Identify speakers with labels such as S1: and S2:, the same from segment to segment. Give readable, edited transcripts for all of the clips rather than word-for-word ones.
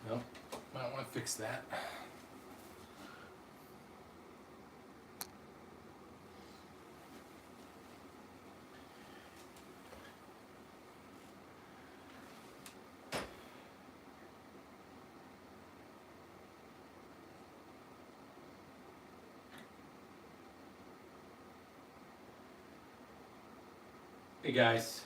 S1: Nope, might want to fix that. Hey guys.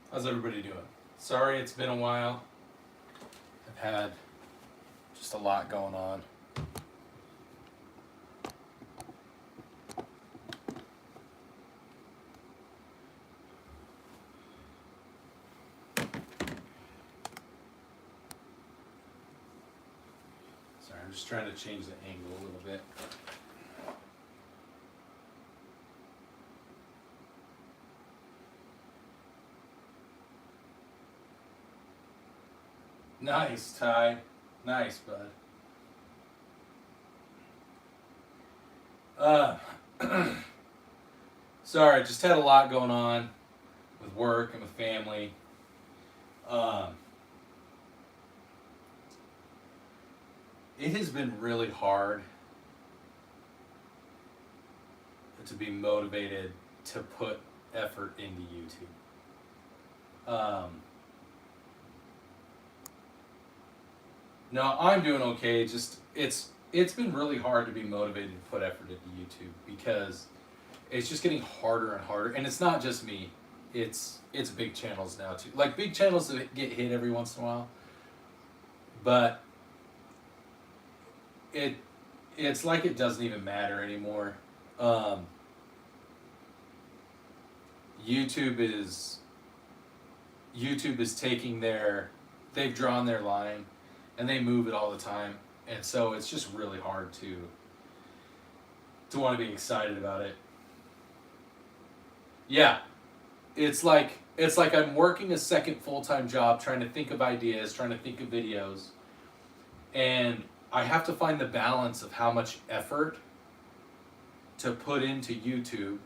S1: How's everybody doing? Sorry it's been a while. I've had just a lot going on. Sorry, I'm just trying to change the angle a little bit. Nice, Ty. Nice, bud. Sorry, just had a lot going on with work and with family. It has been really hard to be motivated to put effort into YouTube. No, I'm doing okay. Just it's been really hard to be motivated to put effort into YouTube because it's just getting harder and harder. And it's not just me. It's big channels now too. Like big channels that get hit every once in a while. But it's like it doesn't even matter anymore. YouTube is taking they've drawn their line and they move it all the time, and so it's just really hard to want to be excited about it. Yeah, it's like I'm working a second full-time job trying to think of ideas, trying to think of videos, and I have to find the balance of how much effort to put into YouTube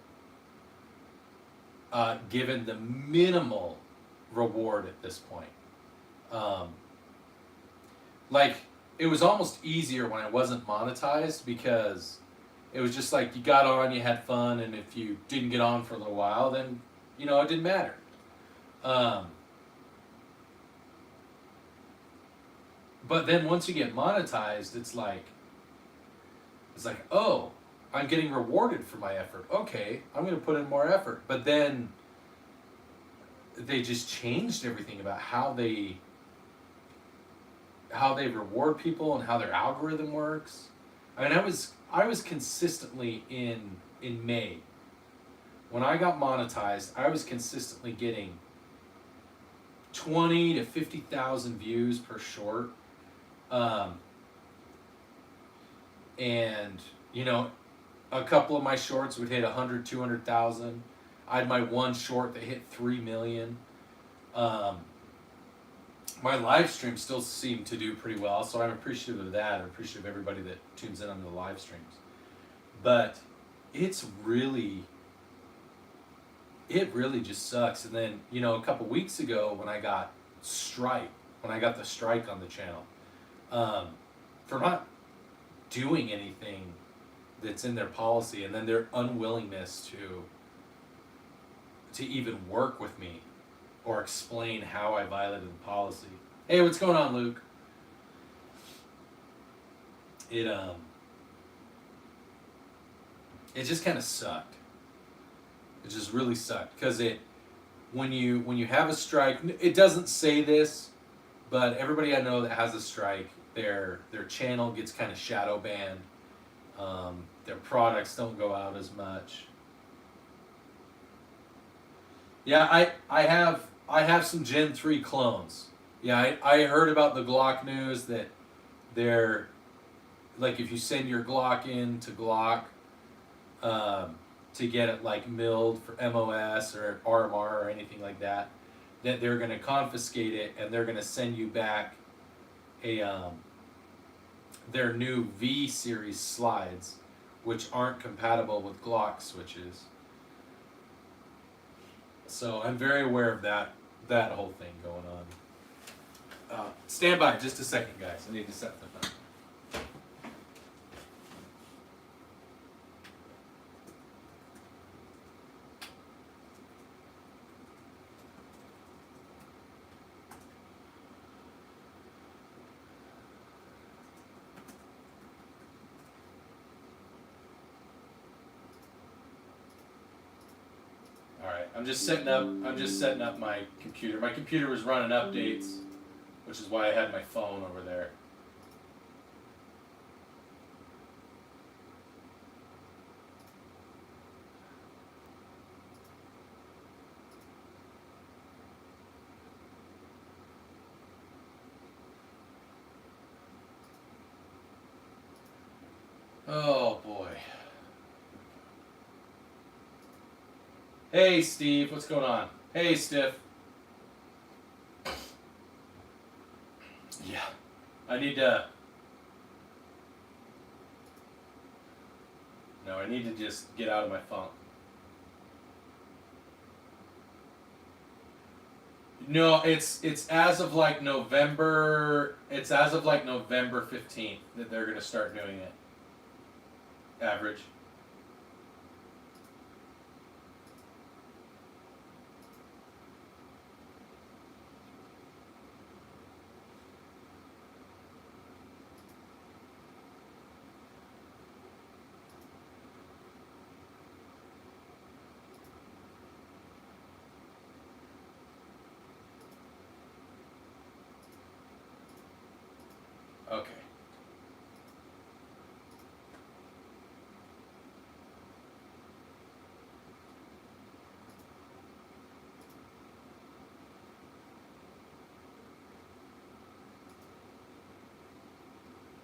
S1: given the minimal reward at this point. Like, it was almost easier when I wasn't monetized because it was just like you got on, you had fun, and if you didn't get on for a little while, then, you know, it didn't matter. But then once you get monetized, it's like, oh, I'm getting rewarded for my effort. Okay, I'm going to put in more effort. But then they just changed everything about how they reward people and how their algorithm works. I mean, I was consistently in May, when I got monetized, I was consistently getting 20 to 50,000 views per short. And you know, a couple of my shorts would hit 100, 200,000. I had my one short that hit 3 million. My live stream still seemed to do pretty well, so I'm appreciative of that. I'm appreciative of everybody that tunes in on the live streams. But it really just sucks. And then, you know, a couple weeks ago when I got the strike on the channel, for not doing anything that's in their policy, and then their unwillingness to even work with me or explain how I violated the policy. Hey, what's going on, Luke? It just kind of sucked. It just really sucked because when you have a strike, it doesn't say this, but everybody I know that has a strike, their channel gets kind of shadow banned. Their products don't go out as much. Yeah, I have some Gen 3 clones. Yeah, I heard about the Glock news that they're, like, if you send your Glock in to Glock, to get it like milled for MOS or RMR or anything like that, that they're going to confiscate it and they're going to send you back a their new V series slides, which aren't compatible with Glock switches. So I'm very aware of that whole thing going on. Stand by just a second, guys. I need to set the phone. I'm just setting up my computer. My computer was running updates, which is why I had my phone over there. Oh boy. Hey Steve, what's going on? Hey Stiff. Yeah, I need to just get out of my funk. No, it's as of like November 15th that they're gonna start doing it. Average. Okay.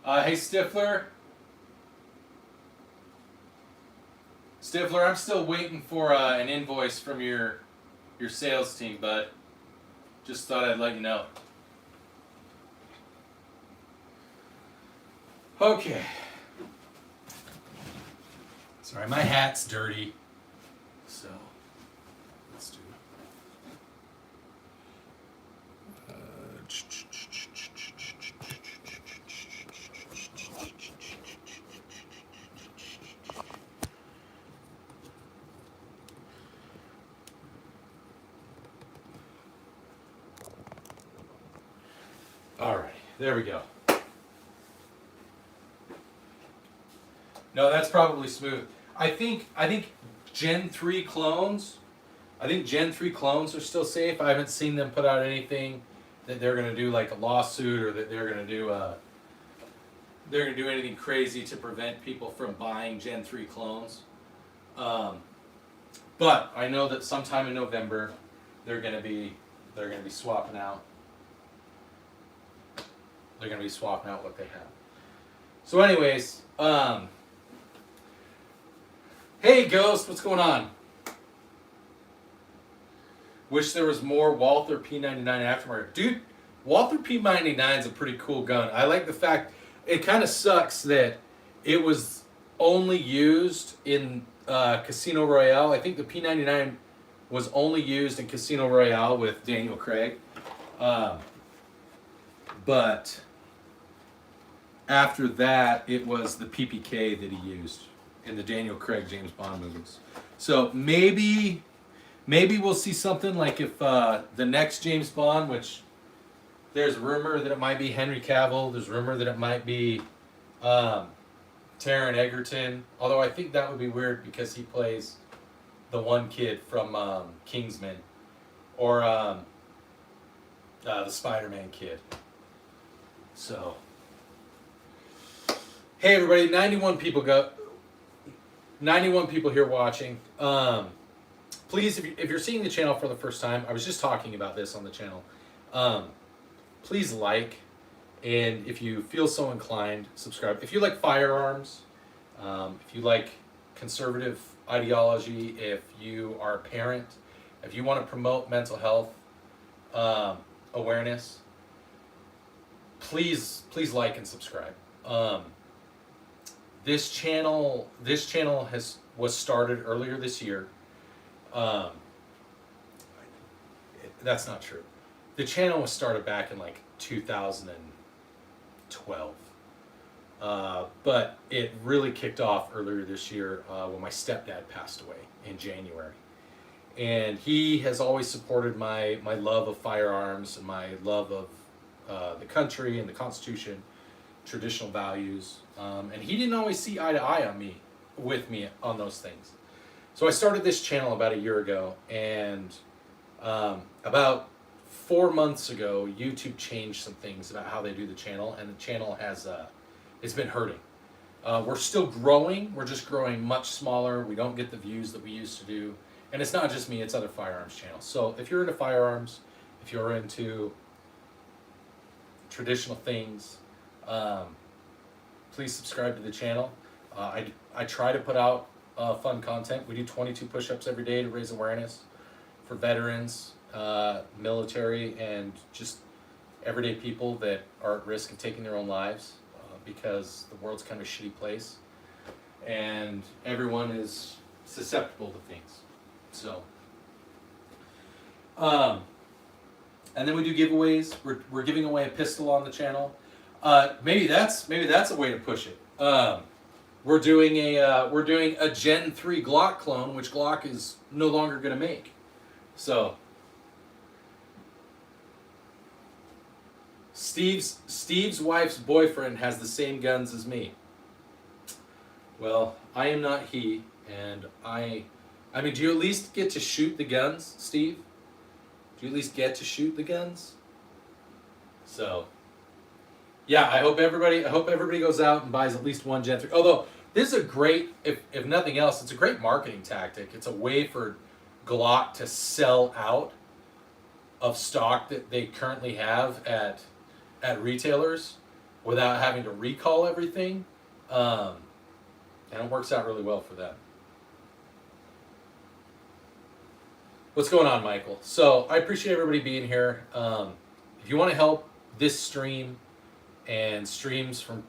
S1: Hey Stifler. Stifler, I'm still waiting for an invoice from your sales team, bud. Just thought I'd let you know. Okay. Sorry, my hat's dirty. So, let's do all right, there we go. No, that's probably smooth. I think Gen 3 clones, are still safe. I haven't seen them put out anything that they're going to do like a lawsuit or that they're going to do anything crazy to prevent people from buying Gen 3 clones. But I know that sometime in November they're going to be swapping out. They're going to be swapping out what they have. So anyways, hey Ghost, what's going on? Wish there was more Walther P99 aftermarket. Dude, Walther P99 is a pretty cool gun. I like the fact, it kind of sucks that it was only used in Casino Royale. I think the P99 was only used in Casino Royale with Daniel Craig. But after that, it was the PPK that he used in the Daniel Craig James Bond movies. So maybe we'll see something like if the next James Bond, which there's rumor that it might be Henry Cavill, there's rumor that it might be Taron Egerton, although I think that would be weird because he plays the one kid from Kingsman, or the Spider-Man kid. So, hey everybody, 91 people here watching. Please, if you're seeing the channel for the first time, I was just talking about this on the channel. Please like, and if you feel so inclined, subscribe. If you like firearms, if you like conservative ideology, if you are a parent, if you want to promote mental health awareness, please like and subscribe. This channel was started earlier this year. That's not true. The channel was started back in like 2012. But it really kicked off earlier this year when my stepdad passed away in January. And he has always supported my love of firearms and my love of the country and the Constitution, traditional values. And he didn't always see eye to eye with me on those things. So I started this channel about a year ago, and about 4 months ago, YouTube changed some things about how they do the channel, and the channel has it's been hurting. We're still growing. We're just growing much smaller. We don't get the views that we used to do. And it's not just me, it's other firearms channels. So if you're into firearms, if you're into traditional things, please subscribe to the channel. I try to put out fun content. We do 22 push-ups every day to raise awareness for veterans, military, and just everyday people that are at risk of taking their own lives, because the world's kind of a shitty place and everyone is susceptible to things. So, and then we do giveaways. We're giving away a pistol on the channel. Maybe that's a way to push it. We're doing a Gen 3 Glock clone, which Glock is no longer going to make. So Steve's wife's boyfriend has the same guns as me. Well, I am not he, and I mean, do you at least get to shoot the guns, Steve? Do you at least get to shoot the guns? So, yeah, I hope everybody goes out and buys at least one Gen 3. Although this is a great, if nothing else, it's a great marketing tactic. It's a way for Glock to sell out of stock that they currently have at retailers without having to recall everything, and it works out really well for them. What's going on, Michael? So I appreciate everybody being here. If you want to help this stream and streams from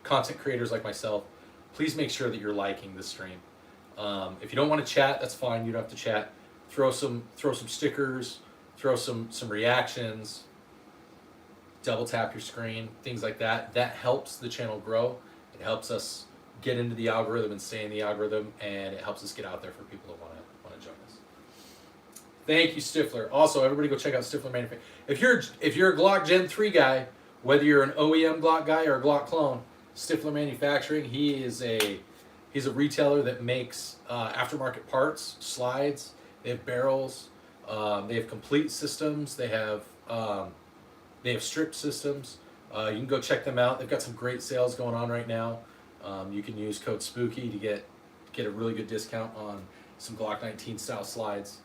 S1: content creators like myself, please make sure that you're liking this stream. If you don't want to chat, that's fine. You don't have to chat. Throw some stickers, throw some reactions, double tap your screen, things like that. That helps the channel grow. It helps us get into the algorithm and stay in the algorithm, and it helps us get out there for people that want to join us. Thank you, Stifler. Also, everybody go check out Stifler Manufacturing. If you're a Glock Gen 3 guy, whether you're an OEM Glock guy or a Glock clone, Stifler Manufacturing, he's a retailer that makes aftermarket parts, slides. They have barrels. They have complete systems. They have stripped systems. You can go check them out. They've got some great sales going on right now. You can use code SPOOKY to get a really good discount on some Glock 19 style slides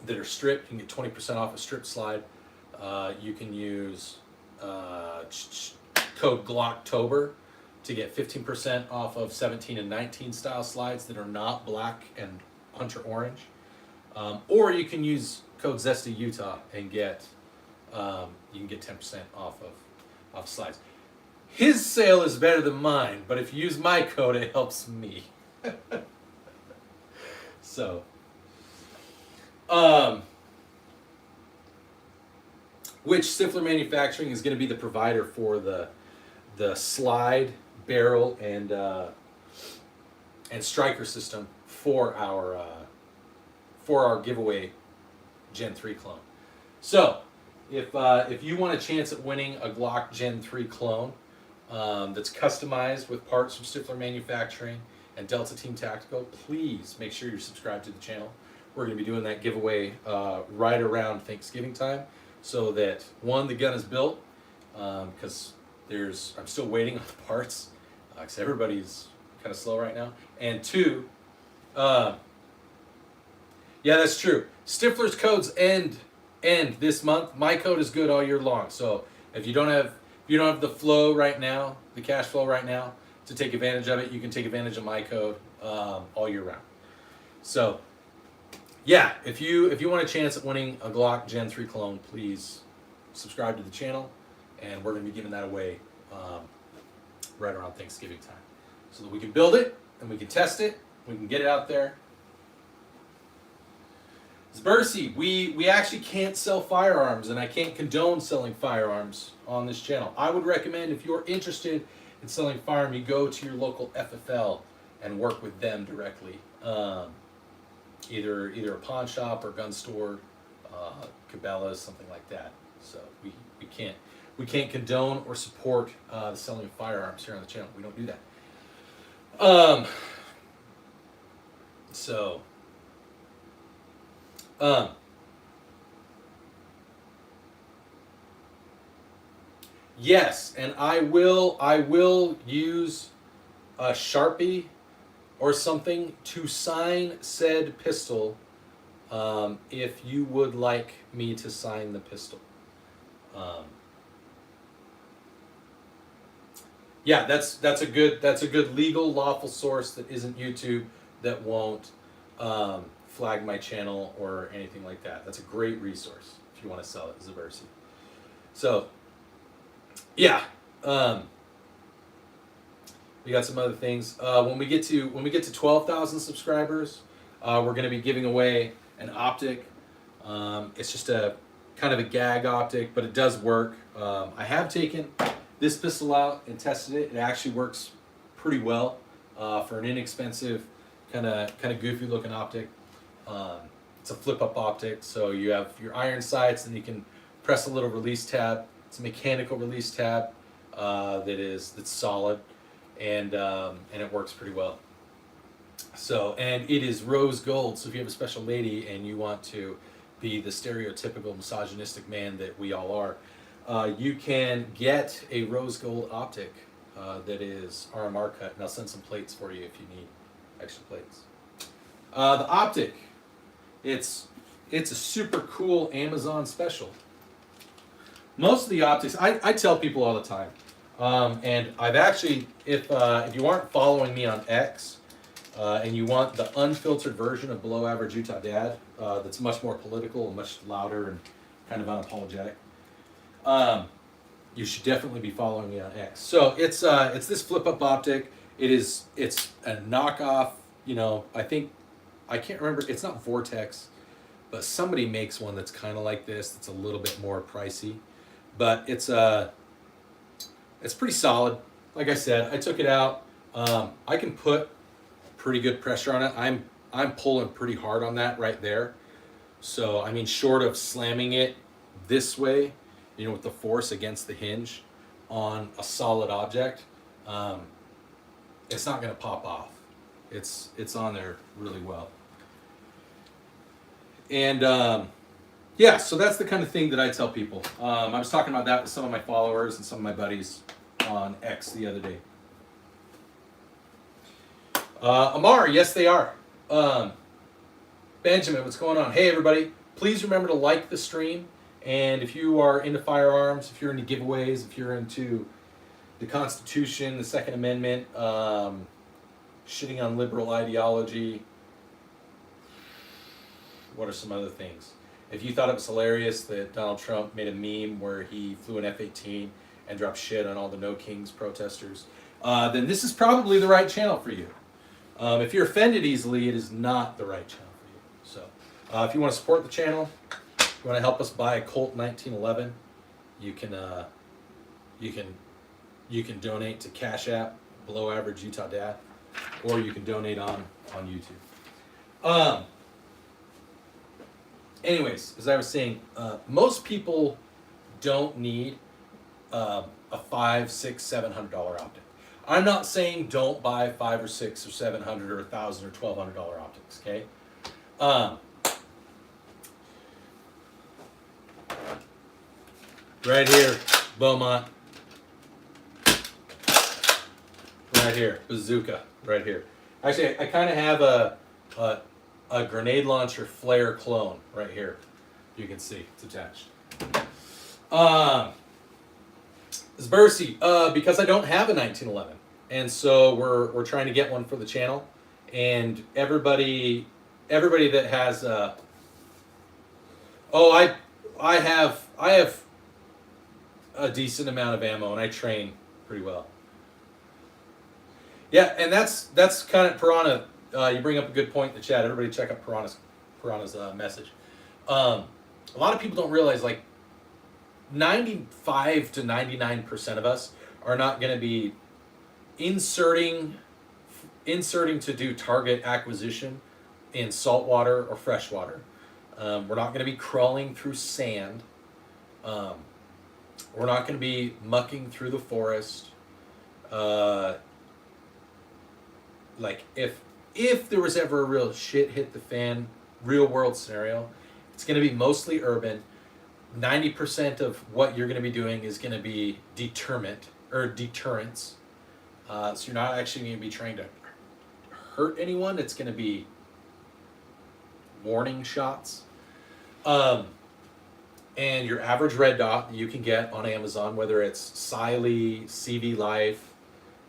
S1: that are stripped. You can get 20% off a stripped slide. You can use code GLOCKTOBER to get 15% off of 17 and 19 style slides that are not black and hunter orange. Or you can use code ZESTAUTAH and you can get 10% off of slides. His sale is better than mine, but if you use my code, it helps me. So, which Stifler Manufacturing is going to be the provider for the slide, barrel, and striker system for our giveaway Gen 3 clone. So, if you want a chance at winning a Glock Gen 3 clone that's customized with parts from Stifler Manufacturing and Delta Team Tactical, please make sure you're subscribed to the channel. We're going to be doing that giveaway right around Thanksgiving time, so that one, the gun is built, because I'm still waiting on the parts, because everybody's kind of slow right now, and two, yeah, that's true. Stifler's codes end this month. My code is good all year long. So if you don't have the flow right now, the cash flow right now, to take advantage of it, you can take advantage of my code all year round. So, yeah, if you want a chance at winning a Glock Gen 3 clone, please subscribe to the channel, and we're going to be giving that away right around Thanksgiving time, so that we can build it and we can test it, we can get it out there. Zbersi, we actually can't sell firearms, and I can't condone selling firearms on this channel. I would recommend, if you're interested in selling firearm, you go to your local FFL and work with them directly. Either a pawn shop or gun store, Cabela's, something like that. So we can't condone or support the selling of firearms here on the channel. We don't do that. Yes, and I will use a Sharpie or something to sign said pistol, if you would like me to sign the pistol. Yeah, that's a good legal lawful source that isn't YouTube, that won't flag my channel or anything like that. That's a great resource if you want to sell it as a Versi. So yeah, we got some other things. When we get to 12,000 subscribers, we're going to be giving away an optic. It's just a kind of a gag optic, but it does work. I have taken this pistol out and tested it. It actually works pretty well for an inexpensive, kind of goofy looking optic. It's a flip-up optic, so you have your iron sights, and you can press a little release tab. It's a mechanical release tab that's solid, and it works pretty well. So, and it is rose gold. So if you have a special lady and you want to be the stereotypical misogynistic man that we all are, you can get a rose gold optic that is RMR cut, and I'll send some plates for you if you need extra plates. The optic, it's a super cool Amazon special. Most of the optics, I tell people all the time, and I've actually, if you aren't following me on X, and you want the unfiltered version of Below Average Utah Dad, that's much more political and much louder and kind of unapologetic, you should definitely be following me on X. So it's this flip-up optic. It's a knockoff. You know, I can't remember. It's not Vortex, but somebody makes one that's kind of like this. It's a little bit more pricey, but it's pretty solid. Like I said, I took it out. I can put pretty good pressure on it. I'm pulling pretty hard on that right there. So I mean, short of slamming it this way, you know, with the force against the hinge on a solid object, it's not going to pop off. It's on there really well. And yeah, so that's the kind of thing that I tell people. I was talking about that with some of my followers and some of my buddies on X the other day. Amar, yes they are. Benjamin, what's going on? Hey everybody, please remember to like the stream, and if you are into firearms, if you're into giveaways, if you're into the Constitution, the Second Amendment, shitting on liberal ideology, what are some other things? If you thought it was hilarious that Donald Trump made a meme where he flew an F-18 and dropped shit on all the No Kings protesters, then this is probably the right channel for you. If you're offended easily, it is not the right channel for you. So if you want to support the channel, if you want to help us buy a Colt 1911, you can donate to Cash App, Below Average Utah Dad, or you can donate on YouTube. Anyways, as I was saying, most people don't need a $500, $600, $700 optic. I'm not saying don't buy $500 or $600 or $700 or $1,000 or $1,200 optics. Okay. Right here, Beaumont. Right here, bazooka. Right here. Actually, I kind of have a grenade launcher flare clone right here. You can see it's attached. Zbersi, because I don't have a 1911 and so we're trying to get one for the channel, and everybody that has I have a decent amount of ammo, and I train pretty well. Yeah, and that's kind of Piranha. You bring up a good point in the chat. Everybody check out Piranha's message. A lot of people don't realize, like, 95 to 99% of us are not going to be inserting to do target acquisition in saltwater or freshwater. We're not going to be crawling through sand. We're not going to be mucking through the forest. Like, if there was ever a real shit hit the fan, real world scenario, it's going to be mostly urban. 90% of what you're going to be doing is going to be deterrence. So you're not actually going to be trying to hurt anyone. It's going to be warning shots. And your average red dot you can get on Amazon, whether it's Siley, CV Life.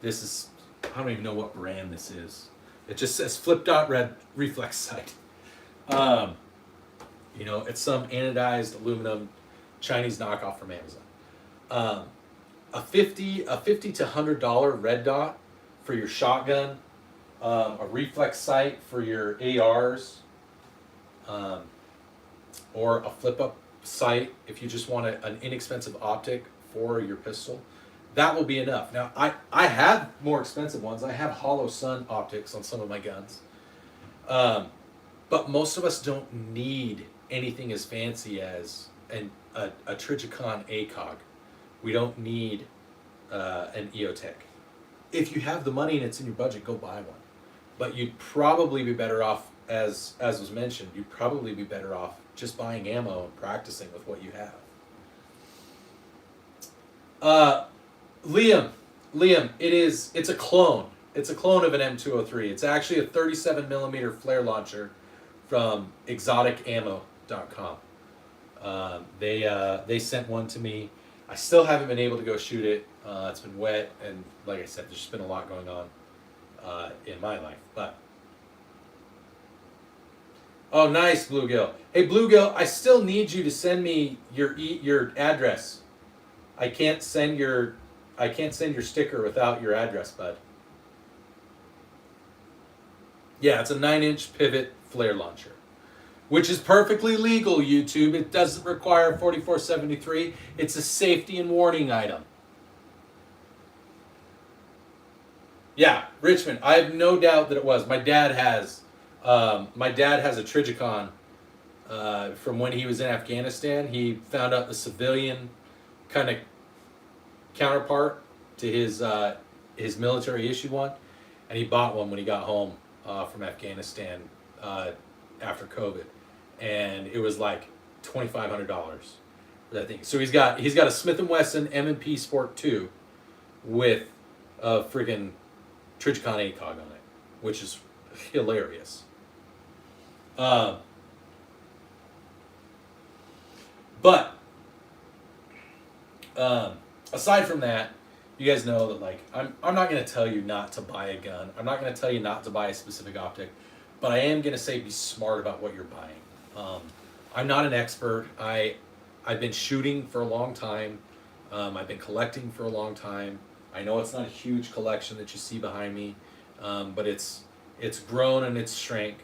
S1: This is, I don't even know what brand this is. It just says flip dot red reflex sight. You know, it's some anodized aluminum Chinese knockoff from Amazon. A $50 to $100 red dot for your shotgun, a reflex sight for your ARs, or a flip up sight if you just want an inexpensive optic for your pistol. That will be enough. Now, I have more expensive ones. I have hollow sun optics on some of my guns. But most of us don't need anything as fancy as a Trijicon ACOG. We don't need an EOTech. If you have the money and it's in your budget, go buy one. But you'd probably be better off, as was mentioned, you'd probably be better off just buying ammo and practicing with what you have. Liam, it's a clone. It's a clone of an M203. It's actually a 37 millimeter flare launcher from exoticammo.com. They sent one to me. I still haven't been able to go shoot it. It's been wet, and like I said, there's just been a lot going on in my life. But oh, nice, Bluegill. Hey, Bluegill, I still need you to send me your address. I can't send your sticker without your address, bud. Yeah, it's a 9-inch pivot flare launcher, which is perfectly legal, YouTube. It doesn't require 4473. It's a safety and warning item. Yeah, Richmond. I have no doubt that it was. My dad has a Trijicon from when he was in Afghanistan. He found out the civilian kind of counterpart to his military issued one, and he bought one when he got home from Afghanistan after COVID, and it was like $2,500 for that thing. So he's got a Smith & Wesson M&P Sport 2 with a friggin' Trijicon ACOG on it, which is hilarious. But aside from that, you guys know that, like, I'm not going to tell you not to buy a gun. I'm not going to tell you not to buy a specific optic, but I am going to say be smart about what you're buying. I'm not an expert. I've been shooting for a long time. I've been collecting for a long time. I know it's not a huge collection that you see behind me, but it's grown in its strength.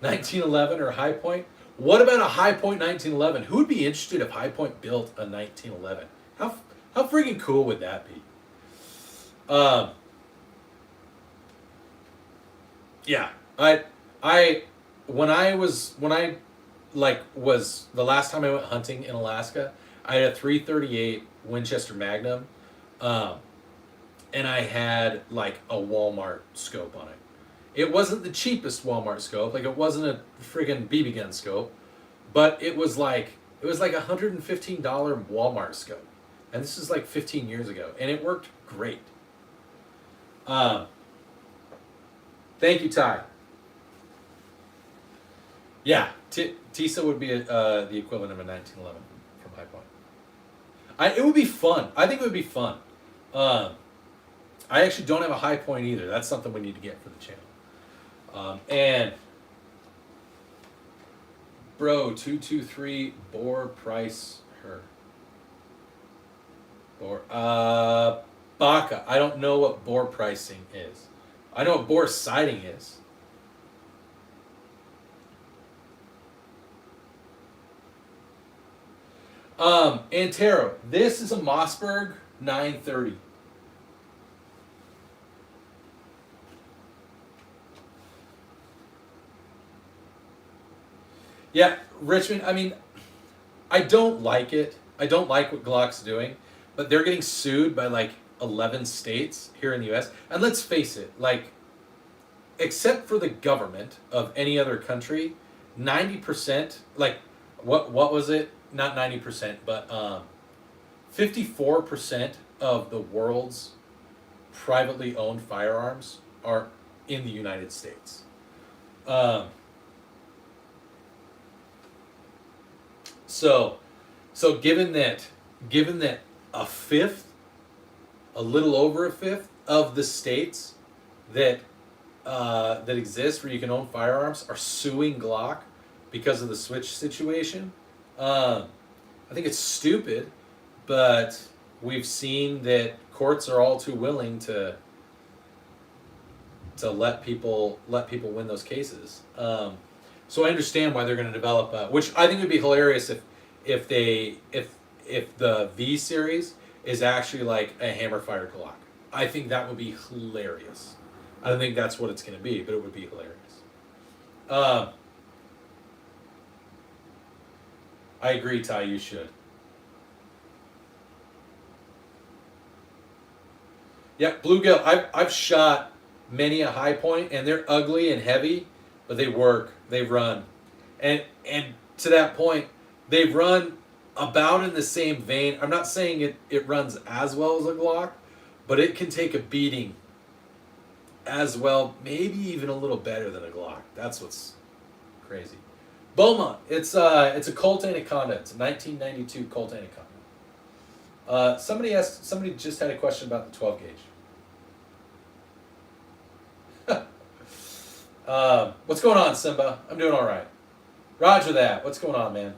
S1: 1911 or High Point? What about a High Point 1911? Who would be interested if High Point built a 1911? How freaking cool would that be? Yeah, when I was the last time I went hunting in Alaska, I had a 338 Winchester Magnum, and I had like a Walmart scope on it. It wasn't the cheapest Walmart scope, like it wasn't a friggin' BB gun scope, but it was like $115 Walmart scope. And this is like 15 years ago, and it worked great. Thank you, Ty. Yeah, TISA would be the equivalent of a 1911 from High Point. It would be fun. I think it would be fun. I I actually don't have a high point either. That's something we need to get for the channel. And bro, 223 bore price her. Bore Baka. I don't know what bore pricing is. I know what bore sighting is. Antero, this is a Mossberg 930. Yeah, Richmond, I mean, I don't like it. I don't like what Glock's doing, but they're getting sued by like 11 states here in the US. And let's face it, like, except for the government of any other country, 90%, like, what was it? Not 90%, but 54% of the world's privately owned firearms are in the United States. So given that a fifth, a little over a fifth of the states that that exist where you can own firearms are suing Glock because of the switch situation, I think it's stupid, but we've seen that courts are all too willing to let people win those cases. So I understand why they're going to develop, which I think would be hilarious if the V series is actually like a hammer fire Glock. I think that would be hilarious. I don't think that's what it's going to be, but it would be hilarious. I agree, Ty. You should. Yeah, bluegill. I've shot many a high point, and they're ugly and heavy, but they work. They run, and to that point, they run about in the same vein. I'm not saying it runs as well as a Glock, but it can take a beating as well, maybe even a little better than a Glock. That's what's crazy. Beaumont, it's a Colt Anaconda. It's a 1992 Colt Anaconda. Somebody just had a question about the 12 gauge. What's going on, Simba? I'm doing all right. Roger that. What's going on, man?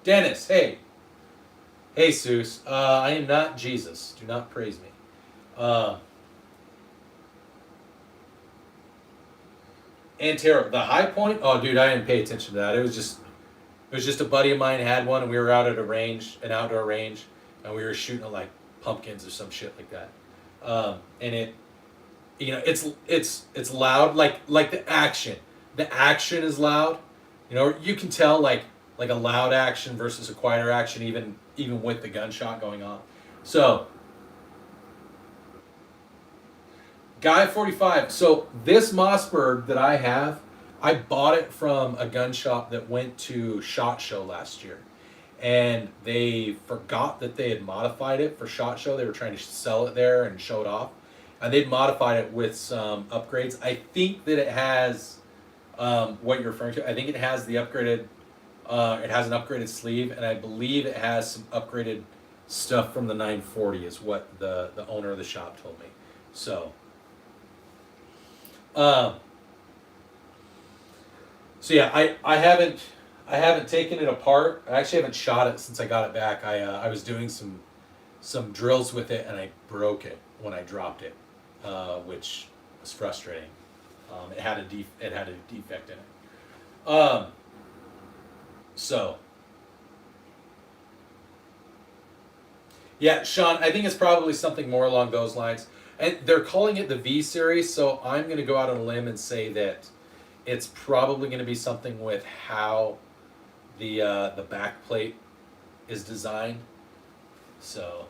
S1: Dennis, hey. Hey, Seuss. I am not Jesus. Do not praise me. Antero, the high point? Oh, dude, I didn't pay attention to that. It was just a buddy of mine had one, and we were out at an outdoor range, and we were shooting at like pumpkins or some shit like that. And it, it's loud, like the action. The action is loud. You can tell like a loud action versus a quieter action, even with the gunshot going on. So, Guy 45. So this Mossberg that I have, I bought it from a gun shop that went to SHOT Show last year. And they forgot that they had modified it for SHOT Show. They were trying to sell it there and show it off. And they'd modified it with some upgrades. I think that it has what you're referring to. I think it has the upgraded, it has an upgraded sleeve. And I believe it has some upgraded stuff from the 940 is what the owner of the shop told me. So... so yeah, I haven't taken it apart. I actually haven't shot it since I got it back. I was doing some drills with it and I broke it when I dropped it, which was frustrating. It had a defect in it. So yeah, Sean, I think it's probably something more along those lines. And they're calling it the V series, so I'm going to go out on a limb and say that it's probably going to be something with how the back plate is designed. So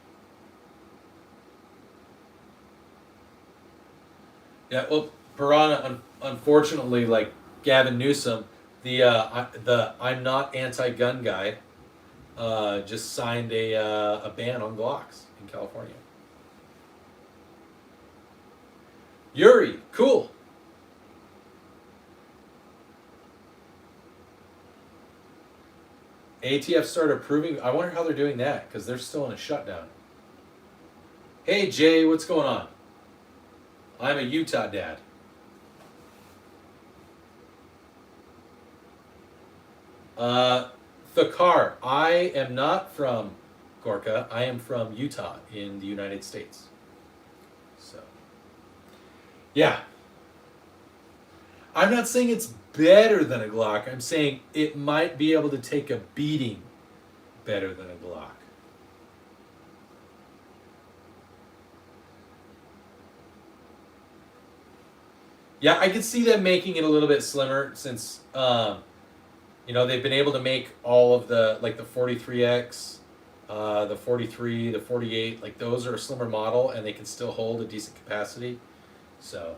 S1: yeah, well, Piranha, unfortunately, like Gavin Newsom, the I'm not anti-gun guy, just signed a ban on Glocks in California. Yuri, cool. ATF started approving. I wonder how they're doing that because they're still in a shutdown. Hey Jay, what's going on? I'm a Utah dad. Thakar, I am not from Gorka. I am from Utah in the United States. So, yeah. I'm not saying it's better than a Glock. I'm saying it might be able to take a beating better than a Glock. Yeah, I could see them making it a little bit slimmer since, you know, they've been able to make all of the, like the 43X, the 43, the 48, like those are a slimmer model and they can still hold a decent capacity. So,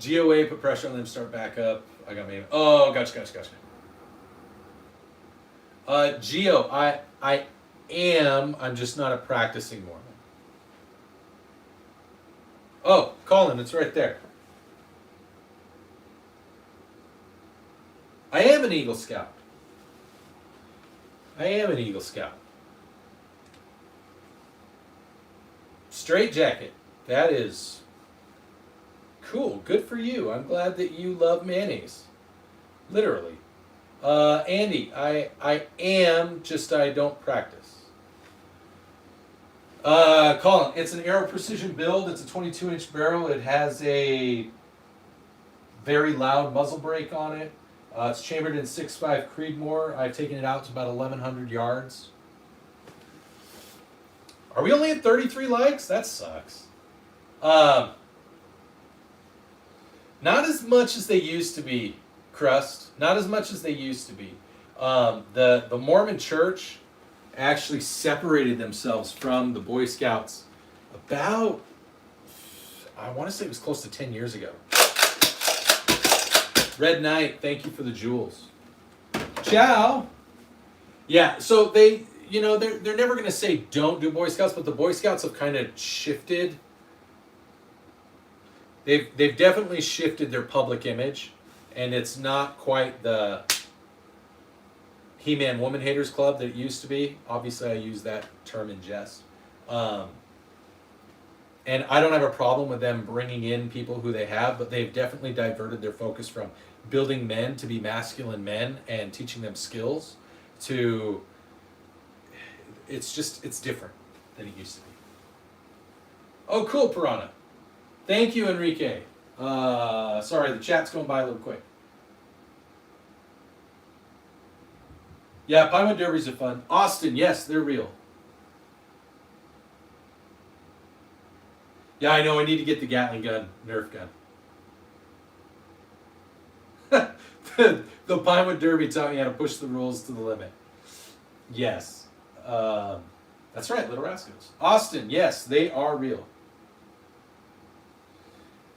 S1: GOA, put pressure on them, start back up. I got maybe, oh, gotcha. Geo, I am, I'm just not a practicing Mormon. Oh, Colin, it's right there. I am an Eagle Scout. Straight jacket. That is cool. Good for you. I'm glad that you love mayonnaise. Literally. Andy, I am, just I don't practice. Colin, it's an Aero Precision build. It's a 22-inch barrel. It has a very loud muzzle brake on it. It's chambered in 6.5 Creedmoor. I've taken it out to about 1,100 yards. Are we only at 33 likes? That sucks. Not as much as they used to be, Crust. Not as much as they used to be. The Mormon Church actually separated themselves from the Boy Scouts about, I want to say it was close to 10 years ago. Red Knight, thank you for the jewels. Ciao. Yeah, so they, you know, they're never going to say don't do Boy Scouts, but the Boy Scouts have kind of shifted. They've definitely shifted their public image, and it's not quite the He-Man Woman Haters Club that it used to be. Obviously, I use that term in jest. And I don't have a problem with them bringing in people who they have, but they've definitely diverted their focus from building men to be masculine men and teaching them skills to, it's different than it used to be. Oh, cool, Piranha. Thank you, Enrique. Sorry, the chat's going by a little quick. Yeah, Pinewood Derbies are fun. Austin, yes, they're real. Yeah, I know, I need to get the Gatling gun, Nerf gun. The Pinewood Derby taught me how to push the rules to the limit. Yes. That's right, Little Rascals. Austin, yes, they are real.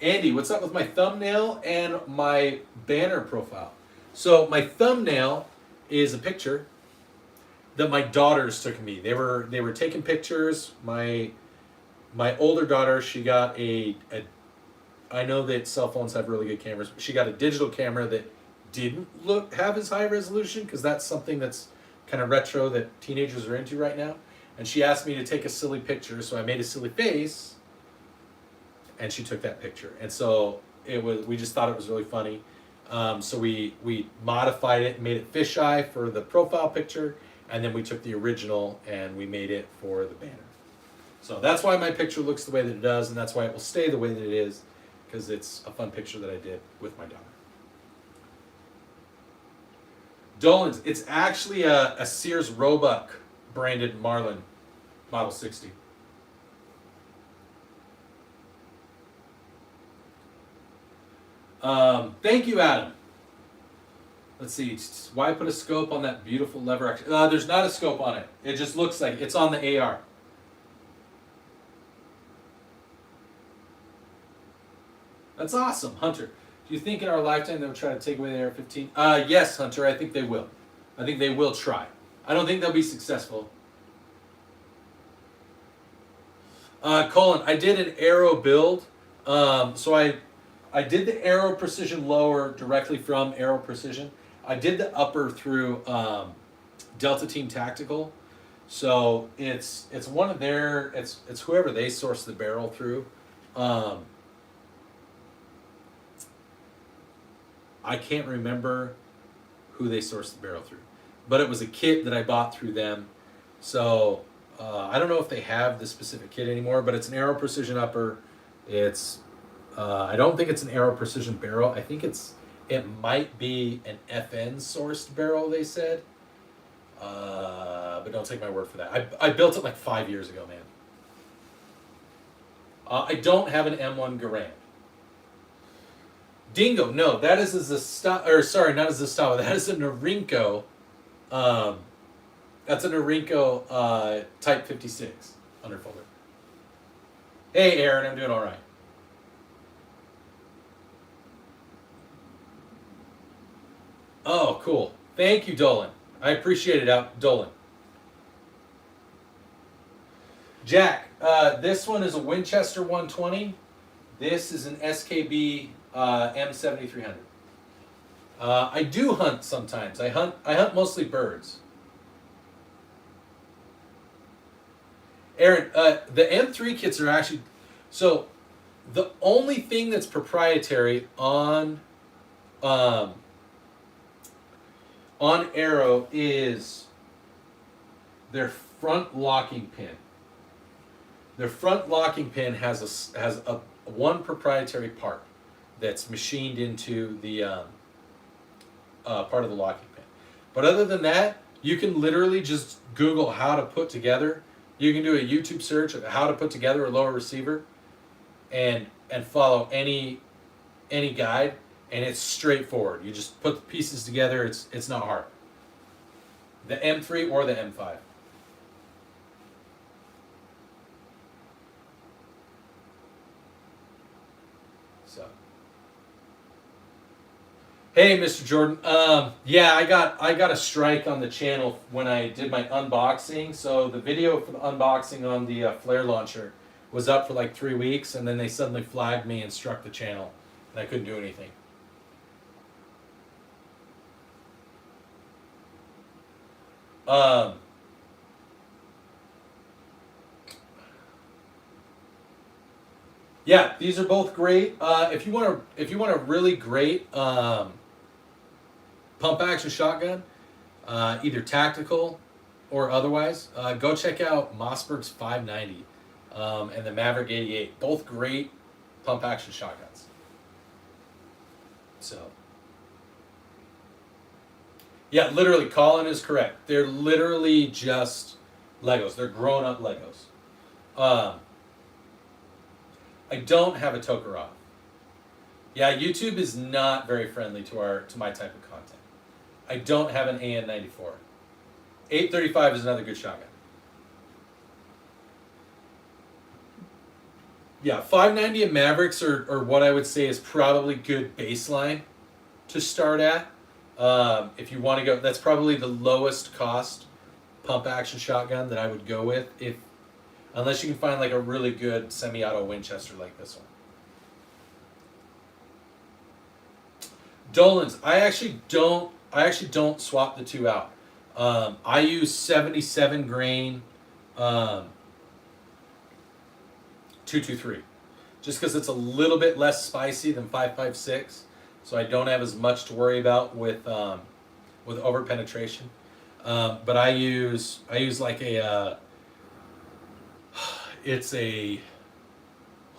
S1: Andy, what's up with my thumbnail and my banner profile? So my thumbnail is a picture that my daughters took of me. They were taking pictures. My older daughter, she got a I know that cell phones have really good cameras, but she got a digital camera that didn't have as high resolution because that's something that's kind of retro that teenagers are into right now. And she asked me to take a silly picture, so I made a silly face, and she took that picture. And so we just thought it was really funny. So we modified it and made it fisheye for the profile picture, and then we took the original and we made it for the banner. So that's why my picture looks the way that it does, and that's why it will stay the way that it is, because it's a fun picture that I did with my daughter. Dolan's, it's actually a Sears Roebuck branded Marlin Model 60. Thank you, Adam. Let's see, why put a scope on that beautiful lever action? There's not a scope on it. It just looks like it's on the AR. That's awesome, Hunter. Do you think in our lifetime they will try to take away the AR-15? Yes, Hunter, I think they will. I think they will try. I don't think they'll be successful. Colin, I did an Aero build. So I did the Aero Precision lower directly from Aero Precision. I did the upper through Delta Team Tactical. So it's one of their it's whoever they source the barrel through. I can't remember who they sourced the barrel through, but it was a kit that I bought through them. So I don't know if they have the specific kit anymore, but it's an Aero Precision upper. It's I don't think it's an Aero Precision barrel. I think it might be an FN sourced barrel. They said, but don't take my word for that. I built it like 5 years ago, man. I don't have an M1 Garand. Dingo, no, that is a Zastava, or sorry, not a Zastava, that is a Norinco. That's a Norinco Type 56 underfolder. Hey, Aaron, I'm doing all right. Oh, cool. Thank you, Dolan. I appreciate it, Dolan. Jack, this one is a Winchester 120. This is an SKB M7300. I do hunt sometimes. I hunt mostly birds. Aaron, the M3 kits are actually, so the only thing that's proprietary on Aero is their front locking pin. Their front locking pin has a one proprietary part that's machined into the part of the locking pin. But other than that, you can literally just Google how to put together. You can do a YouTube search of how to put together a lower receiver, and follow any guide, and it's straightforward. You just put the pieces together. It's not hard. The M3 or the M5. So, hey, Mr. Jordan. Yeah, I got a strike on the channel when I did my unboxing. So the video for the unboxing on the flare launcher was up for like 3 weeks, and then they suddenly flagged me and struck the channel, and I couldn't do anything. Yeah, these are both great. If you want a really great pump action shotgun, either tactical or otherwise, go check out Mossberg's 590 and the Maverick 88. Both great pump action shotguns. So, yeah, literally, Colin is correct. They're literally just Legos. They're grown-up Legos. I don't have a Tokarev. Yeah, YouTube is not very friendly to my type of content. I don't have an AN94. 835 is another good shotgun. Yeah, 590 and Mavericks are what I would say is probably good baseline to start at. If you want to go, that's probably the lowest cost pump action shotgun that I would go with, unless you can find like a really good semi-auto Winchester like this one. Dolan's, I actually don't swap the two out. I use 77 grain 223, just because it's a little bit less spicy than 5.56, so I don't have as much to worry about with over penetration. But I use like it's a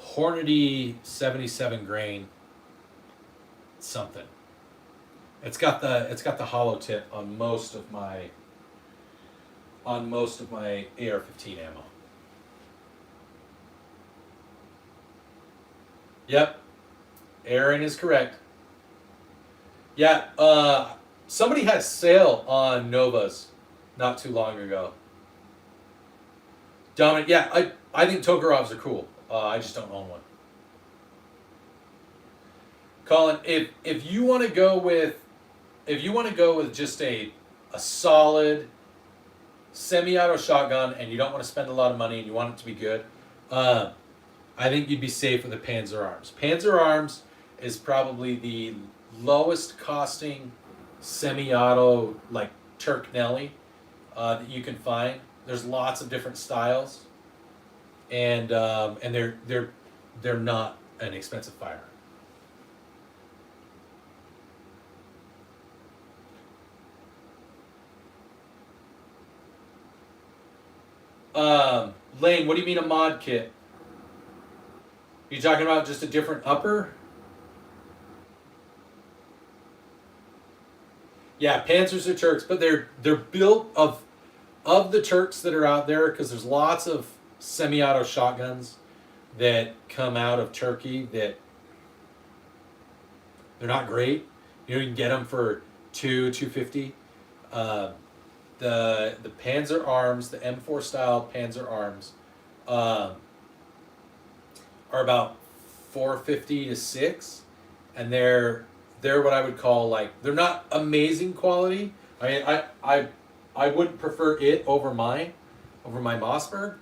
S1: Hornady 77 grain something. It's got the hollow tip on most of my AR-15 ammo. Yep, Aaron is correct. Yeah, somebody had a sale on Novas not too long ago. Dominic, yeah, I think Tokarevs are cool. I just don't own one. Colin, if you want to go with just a solid semi-auto shotgun and you don't want to spend a lot of money and you want it to be good, I think you'd be safe with a Panzer Arms. Panzer Arms is probably the lowest costing semi-auto like Turk Nelly that you can find. There's lots of different styles, and they're not an expensive firearm. Lane, what do you mean a mod kit? You talking about just a different upper? Yeah, Panzers are Turks, but they're built of the Turks that are out there, because there's lots of semi-auto shotguns that come out of Turkey that they're not great. You know, you can get them for $250. The Panzer Arms, the M4 style Panzer Arms, are about $450 to $6, and they're what I would call, like, they're not amazing quality. I mean, I wouldn't prefer it over my Mossberg,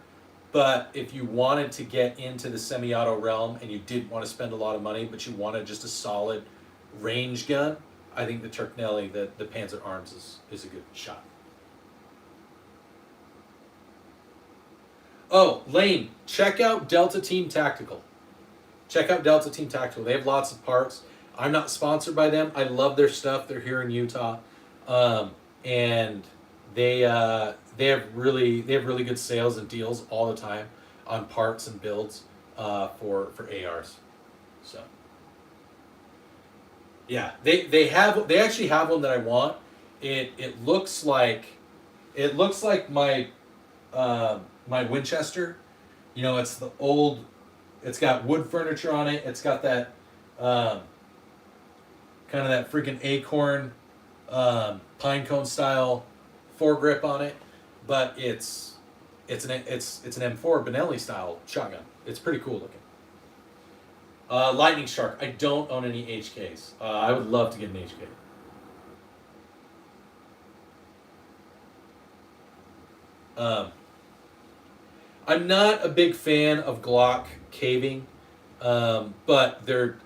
S1: but if you wanted to get into the semi-auto realm and you didn't want to spend a lot of money, but you wanted just a solid range gun, I think the Turknelli, the Panzer Arms is a good shot. Oh, Lane, check out Delta Team Tactical. Check out Delta Team Tactical. They have lots of parts. I'm not sponsored by them. I love their stuff. They're here in Utah, and they have really good sales and deals all the time on parts and builds for ARs. So yeah, they actually have one that I want. It looks like my my Winchester. You know, it's the old. It's got wood furniture on it. It's got that kind of that freaking acorn pine cone style foregrip on it, but it's an M4 Benelli style shotgun. It's pretty cool looking. Lightning Shark. I don't own any HKs. I would love to get an HK. I'm not a big fan of Glock caving, but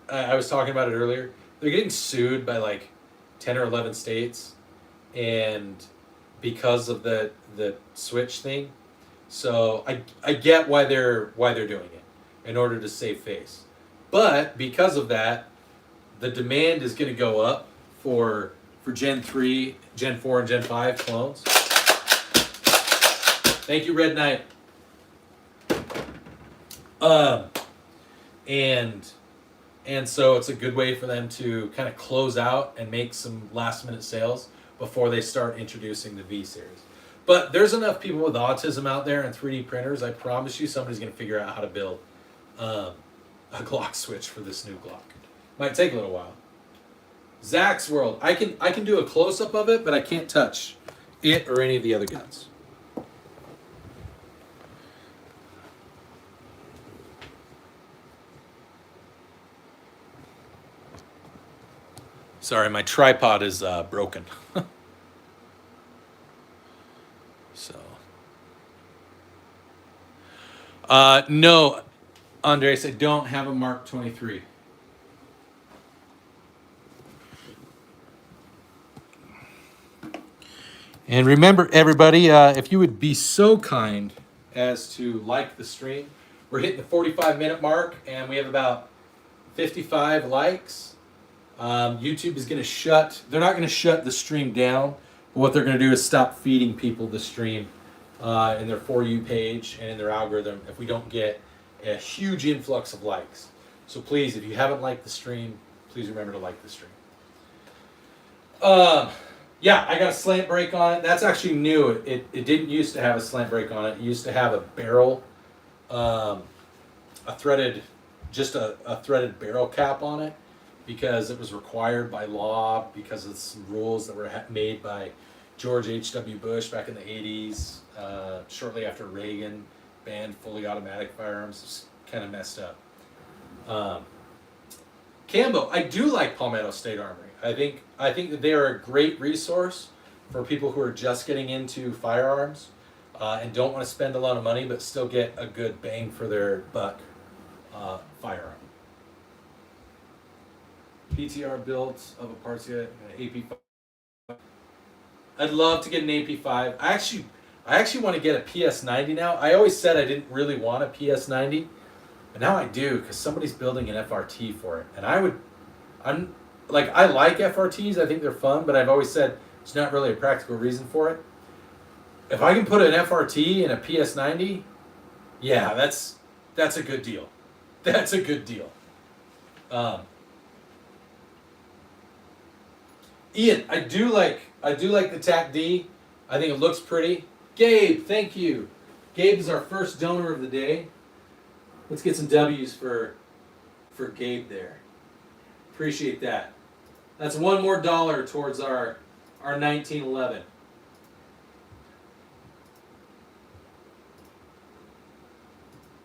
S1: I was talking about it earlier. They're getting sued by like 10 or 11 states, and because of the switch thing. So I get why they're doing it, in order to save face. But because of that, the demand is going to go up for Gen 3, Gen 4, and Gen 5 clones. Thank you, Red Knight. And so it's a good way for them to kind of close out and make some last minute sales before they start introducing the V series. But there's enough people with autism out there and 3D printers. I promise you, somebody's going to figure out how to build a Glock switch for this new Glock. Might take a little while. Zach's World. I can do a close up of it, but I can't touch it or any of the other guns. Sorry, my tripod is broken. So, no, Andres, I don't have a Mark 23. And remember, everybody, if you would be so kind as to like the stream, we're hitting the 45-minute mark, and we have about 55 likes. YouTube is going to shut. They're not going to shut the stream down, but what they're going to do is stop feeding people the stream in their For You page and in their algorithm if we don't get a huge influx of likes. So please, if you haven't liked the stream, please remember to like the stream. Yeah, I got a slant brake on it. That's actually new. It didn't used to have a slant brake on it. It used to have a barrel, a threaded barrel cap on it, because it was required by law because of some rules that were made by George H.W. Bush back in the 80s, shortly after Reagan banned fully automatic firearms. It's kind of messed up. Cambo, I do like Palmetto State Armory. I think that they are a great resource for people who are just getting into firearms and don't want to spend a lot of money but still get a good bang for their buck firearm. PTR built of a parts yet, an AP5. I'd love to get an AP5. I I actually want to get a PS90 now. I always said I didn't really want a PS90, but now I do because somebody's building an FRT for it. And I like FRTs. I think they're fun, but I've always said it's not really a practical reason for it. If I can put an FRT in a PS90, yeah, that's a good deal. That's a good deal. Ian, I do like the TAC D. I think it looks pretty. Gabe, thank you. Gabe is our first donor of the day. Let's get some W's for Gabe there. Appreciate that. That's one more dollar towards our 1911.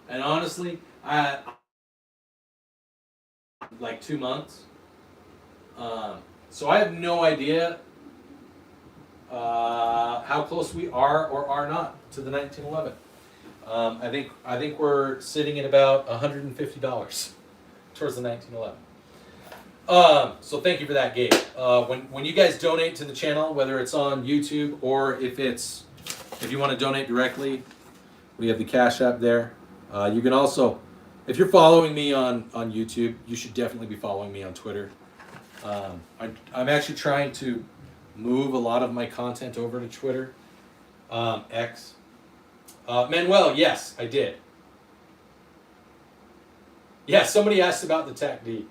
S1: And honestly, I like 2 months. So I have no idea how close we are or are not to the 1911. I think we're sitting at about $150 towards the 1911. So thank you for that, Gabe. When you guys donate to the channel, whether it's on YouTube or if you want to donate directly, we have the Cash App there. You can also, if you're following me on YouTube, you should definitely be following me on Twitter. I'm actually trying to move a lot of my content over to Twitter. X. Manuel, yes, I did. Yeah, somebody asked about the TAC D.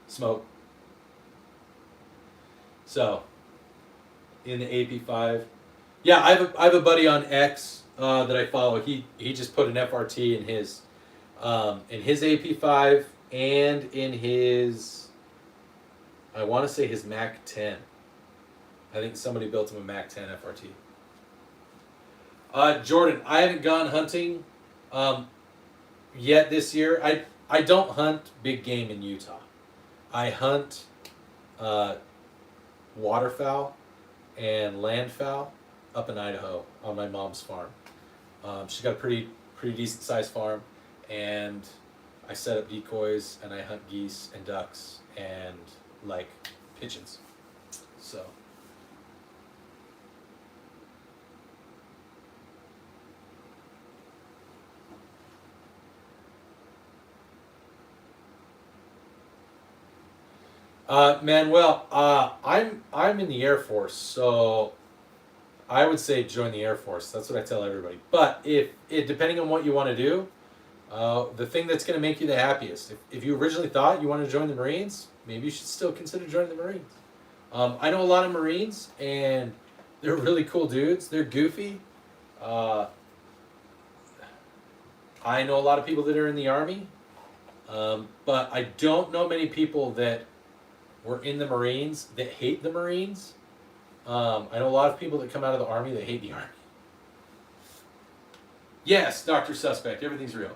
S1: Smoke. So, in the AP5. Yeah, I have a buddy on X that I follow. He just put an FRT in his AP5 and in his, I want to say his Mac 10. I think somebody built him a Mac 10 FRT. Jordan, I haven't gone hunting yet this year. I don't hunt big game in Utah. I hunt waterfowl and landfowl up in Idaho on my mom's farm. She's got a pretty decent sized farm, and I set up decoys and I hunt geese and ducks and like pigeons. So. Manuel, I'm in the Air Force, so I would say join the Air Force. That's what I tell everybody. But depending on what you want to do, the thing that's going to make you the happiest, if you originally thought you wanted to join the Marines, maybe you should still consider joining the Marines. I know a lot of Marines, and they're really cool dudes. They're goofy. I know a lot of people that are in the Army, but I don't know many people that were in the Marines that hate the Marines. I know a lot of people that come out of the Army that hate the Army. Yes, Dr. Suspect, everything's real.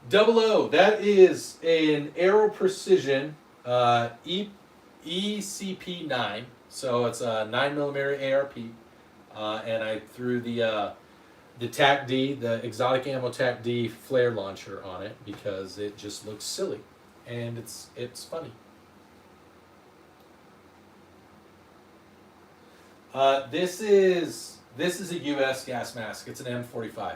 S1: 00, that is an Aero Precision ECP-9. So it's a 9mm ARP. And I threw the TAC D, the Exotic Ammo TAC D flare launcher on it because it just looks silly. And it's funny. This is a U.S. gas mask. It's an M45.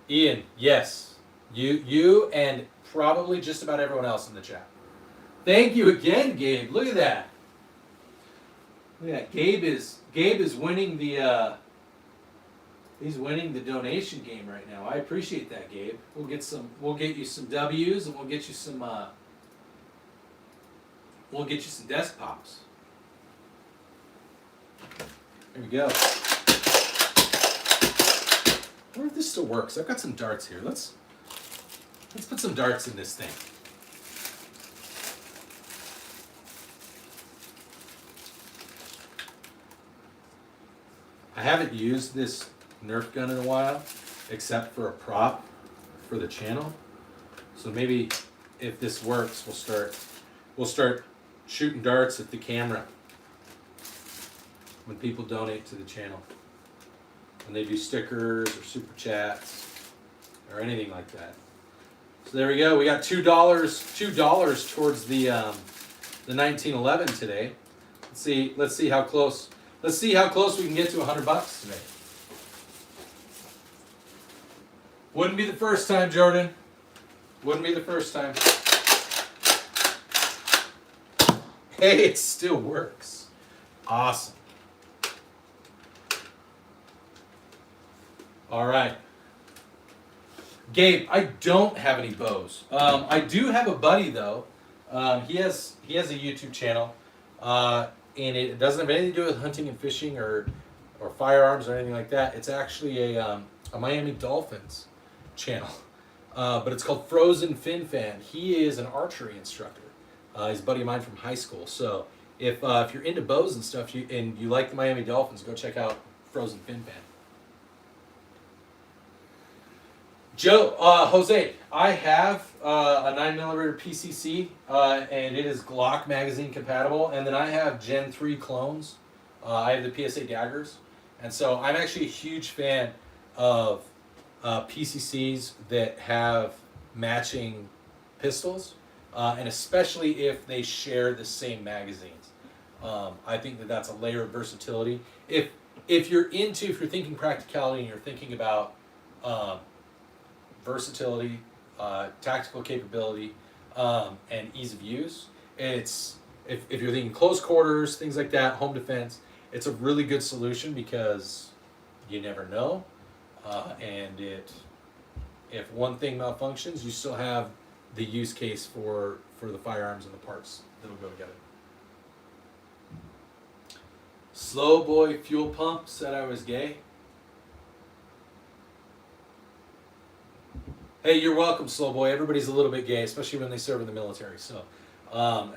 S1: Ian, yes, you and probably just about everyone else in the chat. Thank you again, Gabe. Look at that. Look at that. Gabe is winning the he's winning the donation game right now. I appreciate that, Gabe. We'll get you some W's, and we'll get you some desk pops. There we go. I wonder if this still works. I've got some darts here. Let's put some darts in this thing. I haven't used this Nerf gun in a while, except for a prop for the channel. So maybe if this works, we'll start shooting darts at the camera when people donate to the channel. When they do stickers or super chats or anything like that. So there we go. We got $2 towards the 1911 today. Let's see how close. Let's see how close we can get to $100 today. Wouldn't be the first time, Jordan. Wouldn't be the first time. Hey, it still works. Awesome. All right. Gabe, I don't have any bows. I do have a buddy though. He has a YouTube channel, and it doesn't have anything to do with hunting and fishing or firearms or anything like that. It's actually a Miami Dolphins channel, but it's called Frozen Fin Fan. He is an archery instructor. He's a buddy of mine from high school. So if you're into bows and stuff, and you like the Miami Dolphins, go check out Frozen Fin Fan. Jose, I have a 9mm PCC, and it is Glock magazine compatible, and then I have Gen 3 clones. I have the PSA daggers, and so I'm actually a huge fan of PCCs that have matching pistols, and especially if they share the same magazines. I think that's a layer of versatility. If you're thinking practicality and you're thinking about versatility, tactical capability, and ease of use. If you're thinking close quarters, things like that, home defense, it's a really good solution because you never know, and if one thing malfunctions, you still have the use case for the firearms and the parts that'll go together. Slow Boy Fuel Pump said I was gay. Hey, you're welcome, Slow Boy. Everybody's a little bit gay, especially when they serve in the military. So,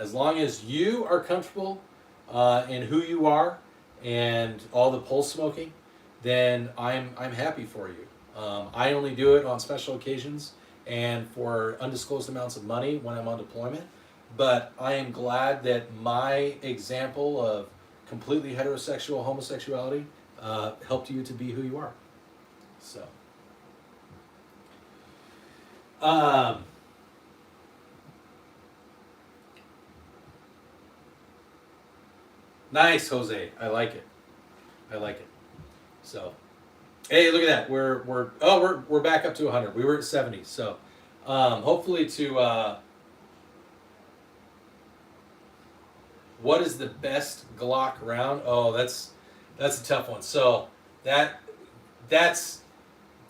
S1: as long as you are comfortable in who you are and all the pole smoking, then I'm happy for you. I only do it on special occasions and for undisclosed amounts of money when I'm on deployment. But I am glad that my example of completely heterosexual homosexuality helped you to be who you are. So. Nice, Jose. I like it. So, hey, look at that. We're back up to 100. We were at 70. So, hopefully what is the best Glock round? Oh, that's a tough one. So that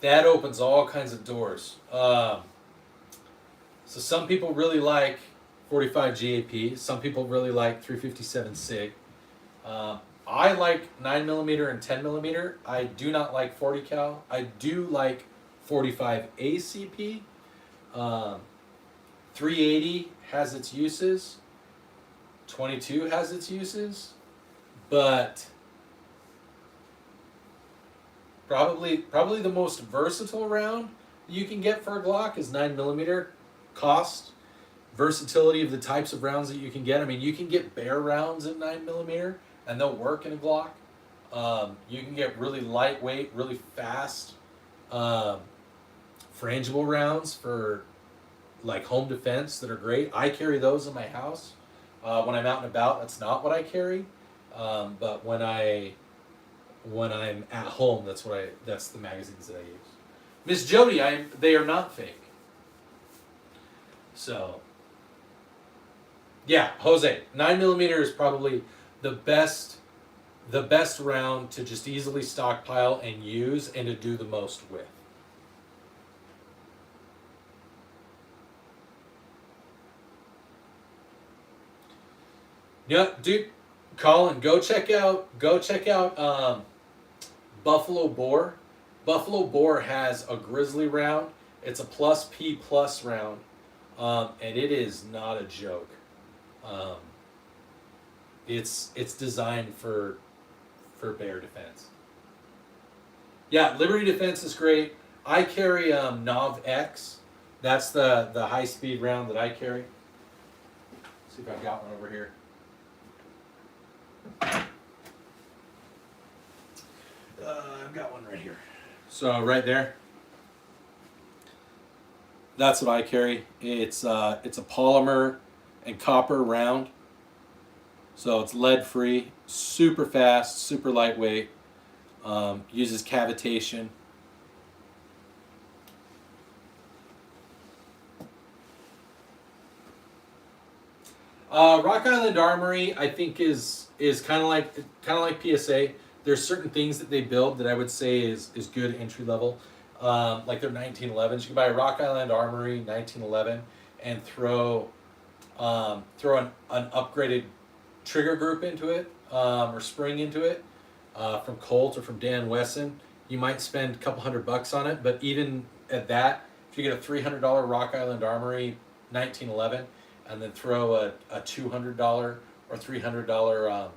S1: opens all kinds of doors. So some people really like 45 GAP. Some people really like 357 SIG. I like 9mm and 10mm. I do not like 40 cal. I do like 45 ACP. 380 has its uses. 22 has its uses. But probably the most versatile round you can get for a Glock is 9mm. Cost, versatility of the types of rounds that you can get. I mean, you can get bare rounds at 9mm and they'll work in a Glock. You can get really lightweight, really fast frangible rounds for like home defense that are great. I carry those in my house. When I'm out and about, that's not what I carry. But when I'm at home, that's the magazines that I use. Miss Jody, they are not fake. So, yeah, Jose, 9mm is probably the best round to just easily stockpile and use and to do the most with. Yeah, dude, Colin, go check out Buffalo Bore. Buffalo Bore has a grizzly round. It's a plus P plus round. And it is not a joke. It's designed for bear defense. Yeah, Liberty Defense is great. I carry Nav X. That's the high speed round that I carry. Let's see if I've got one over here. I've got one right here. So right there. That's what I carry. It's a polymer and copper round, so it's lead free, super fast, super lightweight. Uses cavitation. Rock Island Armory, I think, is kind of like PSA. There's certain things that they build that I would say is good entry level, like their 1911s. You can buy a Rock Island Armory 1911 and throw an upgraded trigger group into it, or spring into it, from Colt or from Dan Wesson. You might spend a couple $100 on it, but even at that, if you get a $300 Rock Island Armory 1911 and then throw a $200 or $300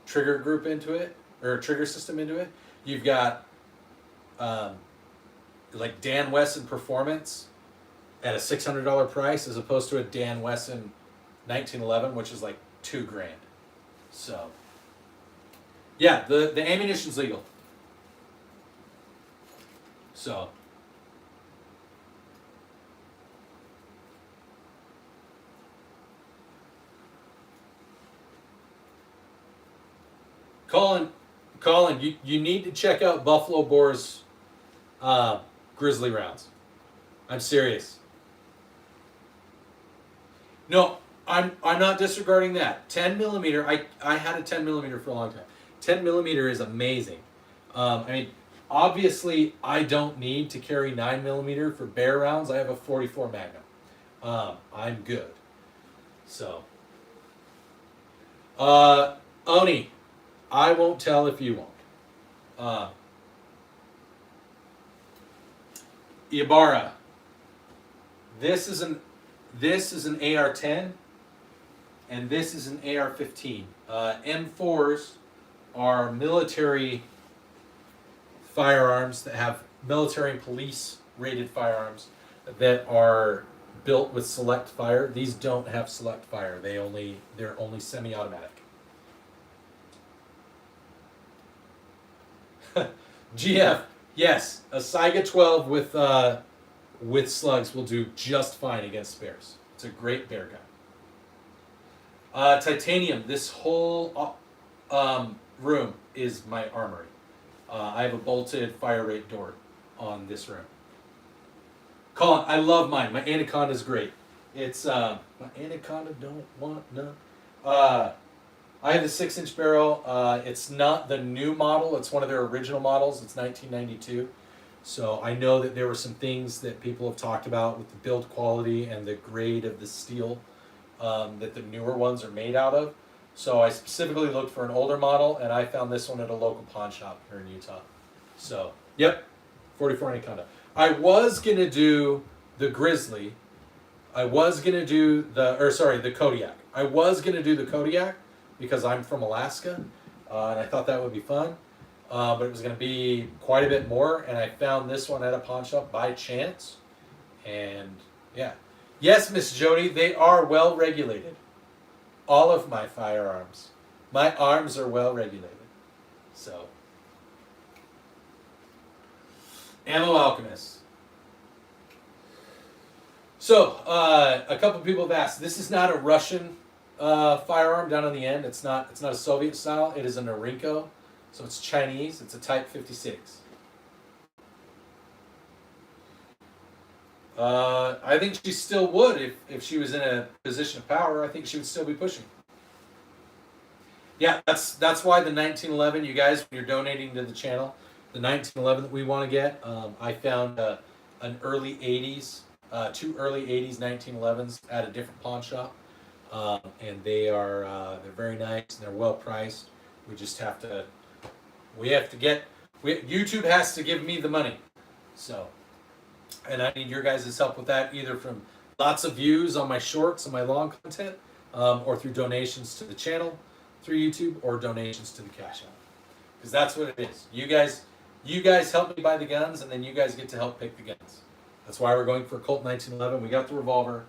S1: trigger group into it, or a trigger system into it, you've got like Dan Wesson Performance at a $600 price, as opposed to a Dan Wesson 1911, which is like $2,000. So yeah, the ammunition's legal. So Colin, you need to check out Buffalo Boar's grizzly rounds. I'm serious. No, I'm not disregarding that. 10 millimeter. I had a 10 millimeter for a long time. 10 millimeter is amazing. I mean, obviously, I don't need to carry 9 millimeter for bear rounds. I have a 44 Magnum. I'm good. So, Oni, I won't tell if you won't. Ibarra. This is an AR-10, and this is an AR-15. M4s are military firearms that have military and police rated firearms that are built with select fire. These don't have select fire. They're only semi-automatic. GF, yes, a Saiga 12 with slugs will do just fine against bears. It's a great bear gun. Titanium, this whole room is my armory. I have a bolted fire rate door on this room. Colin, I love mine. My Anaconda is great. It's my Anaconda don't want none. I have the 6-inch barrel. It's not the new model. It's one of their original models. It's 1992. So I know that there were some things that people have talked about with the build quality and the grade of the steel that the newer ones are made out of. So I specifically looked for an older model, and I found this one at a local pawn shop here in Utah. So, yep, 44 Anaconda. I was going to do the Grizzly. I was going to do the Kodiak. I was going to do the Kodiak because I'm from Alaska, and I thought that would be fun. But it was going to be quite a bit more, and I found this one at a pawn shop by chance. And, yeah. Yes, Miss Jody, they are well regulated. All of my firearms. My arms are well regulated. So. Ammo Alchemist. So, a couple people have asked. This is not a Russian firearm down on the end. It's not a Soviet style. It is a Norinco. So it's Chinese. It's a Type 56. I think she still would if she was in a position of power. I think she would still be pushing. Yeah, that's why the 1911, you guys, when you're donating to the channel, the 1911 that we want to get, I found an early 80s, two early 80s 1911s at a different pawn shop, and they're very nice and they're well priced. We just have to, YouTube has to give me the money, so. And I need your guys' help with that, either from lots of views on my shorts and my long content, or through donations to the channel through YouTube, or donations to the Cash App. Because that's what it is. You guys help me buy the guns, and then you guys get to help pick the guns. That's why we're going for Colt 1911. We got the revolver.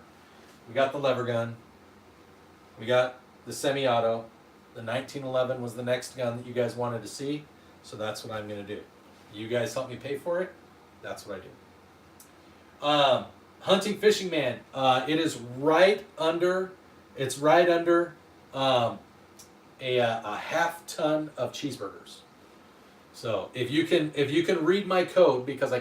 S1: We got the lever gun. We got the semi-auto. The 1911 was the next gun that you guys wanted to see, so that's what I'm going to do. You guys help me pay for it. That's what I do. Hunting Fishing Man. It is right under. It's right under a half ton of cheeseburgers. So if you can read my code, because I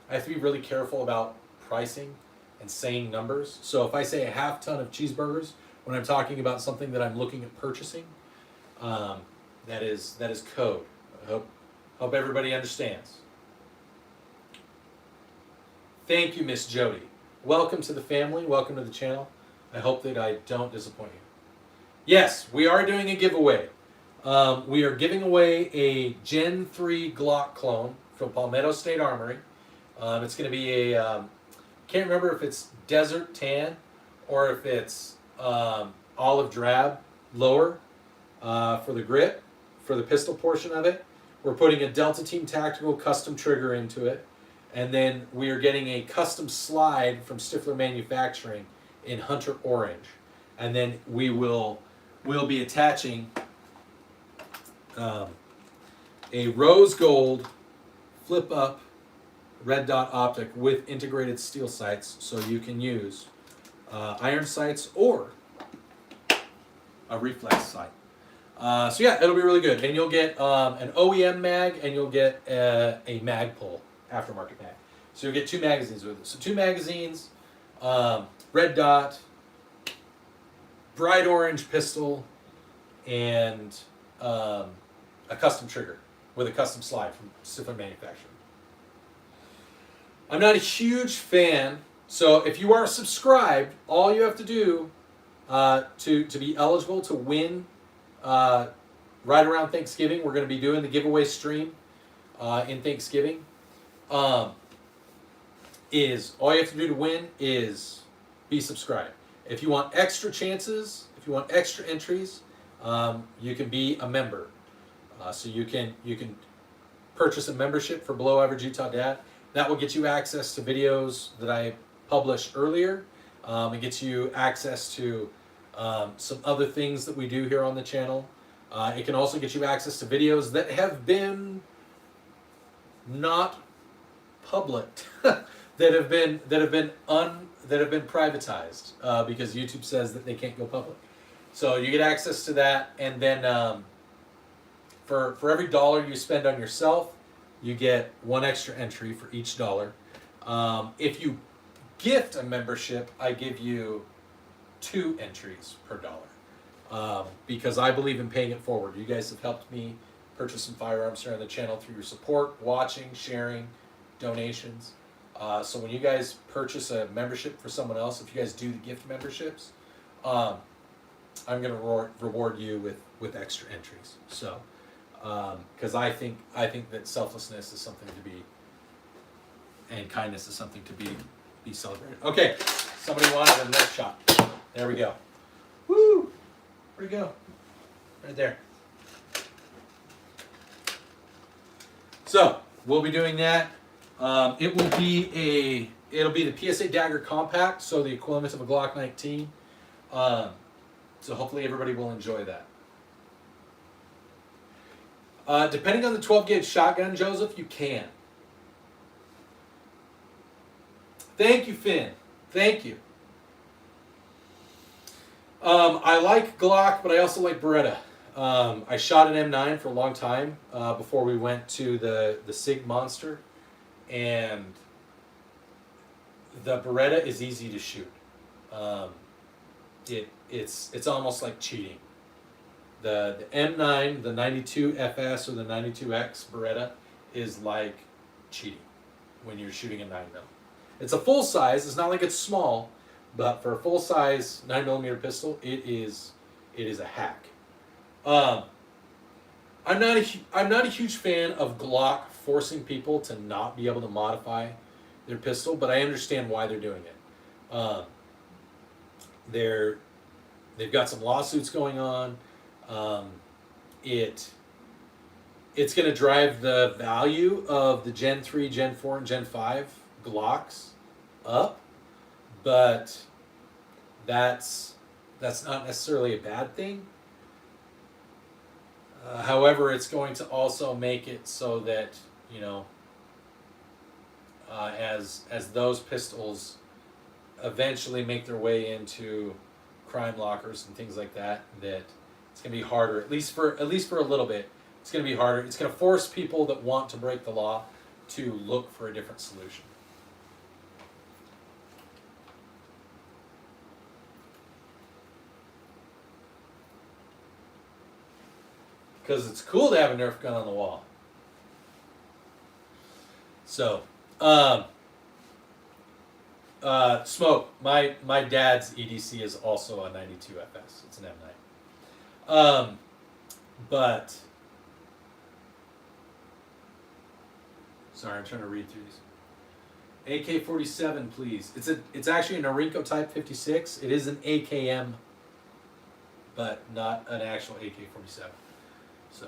S1: have to be really careful about pricing and saying numbers. So if I say a half ton of cheeseburgers when I'm talking about something that I'm looking at purchasing, that is code. I hope everybody understands. Thank you, Miss Jody. Welcome to the family. Welcome to the channel. I hope that I don't disappoint you. Yes, we are doing a giveaway. We are giving away a Gen 3 Glock clone from Palmetto State Armory. It's going to be a, can't remember if it's desert tan or if it's olive drab lower for the grip, for the pistol portion of it. We're putting a Delta Team Tactical custom trigger into it. And then we are getting a custom slide from Stifler Manufacturing in Hunter Orange. And then we'll be attaching a rose gold flip up red dot optic with integrated steel sights, so you can use iron sights or a reflex sight. So yeah, it'll be really good. And you'll get an OEM mag, and you'll get a mag pull, aftermarket mag. So you'll get 2 magazines with it. So 2 magazines, red dot, bright orange pistol, and a custom trigger with a custom slide from Stifler Manufacturing. I'm not a huge fan, so if you are subscribed, all you have to do to be eligible to win right around Thanksgiving, we're going to be doing the giveaway stream in Thanksgiving, is all you have to do to win is be subscribed. If you want extra chances, if you want extra entries, you can be a member. So you can purchase a membership for Below Average Utah Dad. That will get you access to videos that I published earlier. It gets you access to some other things that we do here on the channel. It can also get you access to videos that have been not public, that have been privatized because YouTube says that they can't go public. So you get access to that, and then for every $1 you spend on yourself, you get 1 extra entry for each $1. If you gift a membership, I give you 2 entries per $1 because I believe in paying it forward. You guys have helped me purchase some firearms here on the channel through your support, watching, sharing, donations. So when you guys purchase a membership for someone else, if you guys do the gift memberships, I'm going to reward you with extra entries. So, because I think that selflessness is something to be, and kindness is something to be celebrated. Okay, somebody wanted a neck shot. There we go. Woo! Where'd it go? Right there. So we'll be doing that. It'll be the PSA Dagger Compact, so the equivalent of a Glock 19. So hopefully everybody will enjoy that. Depending on the 12-gauge shotgun, Joseph, you can. Thank you, Finn. Thank you. I like Glock, but I also like Beretta. I shot an M9 for a long time before we went to the SIG Monster, and the Beretta is easy to shoot. It's almost like cheating. The M9, the 92 FS or the 92X Beretta is like cheating when you're shooting a 9mm. It's a full size. It's not like it's small, but for a full size 9mm pistol, it is a hack. I'm not a huge fan of Glock forcing people to not be able to modify their pistol, but I understand why they're doing it. They've got some lawsuits going on. It's going to drive the value of the Gen 3, Gen 4, and Gen 5 Glocks up, but that's not necessarily a bad thing. However, it's going to also make it so that, you know, as those pistols eventually make their way into crime lockers and things like that, that it's going to be harder, at least for a little bit. It's going to be harder. It's going to force people that want to break the law to look for a different solution. Because it's cool to have a Nerf gun on the wall. So, Smoke, my dad's EDC is also a 92 FS. It's an M9. But, sorry, I'm trying to read through these. AK-47, please. It's actually an Norinco Type 56. It is an AKM, but not an actual AK-47. So,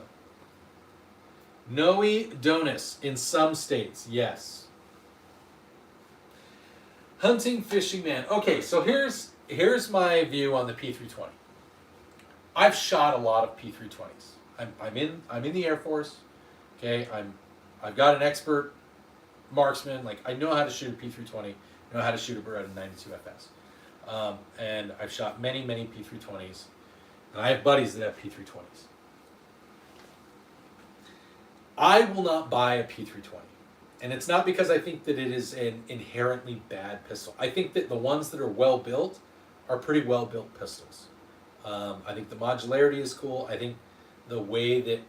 S1: Noe Donus in some states, yes. Hunting Fishing Man. Okay, so here's my view on the P320. I've shot a lot of P320s. I'm in the Air Force. Okay, I've got an expert marksman. Like, I know how to shoot a P320. I know how to shoot a Beretta 92 FS. And I've shot many P320s. And I have buddies that have P320s. I will not buy a P320. And it's not because I think that it is an inherently bad pistol. I think that the ones that are well built are pretty well built pistols. I think the modularity is cool. I think the way that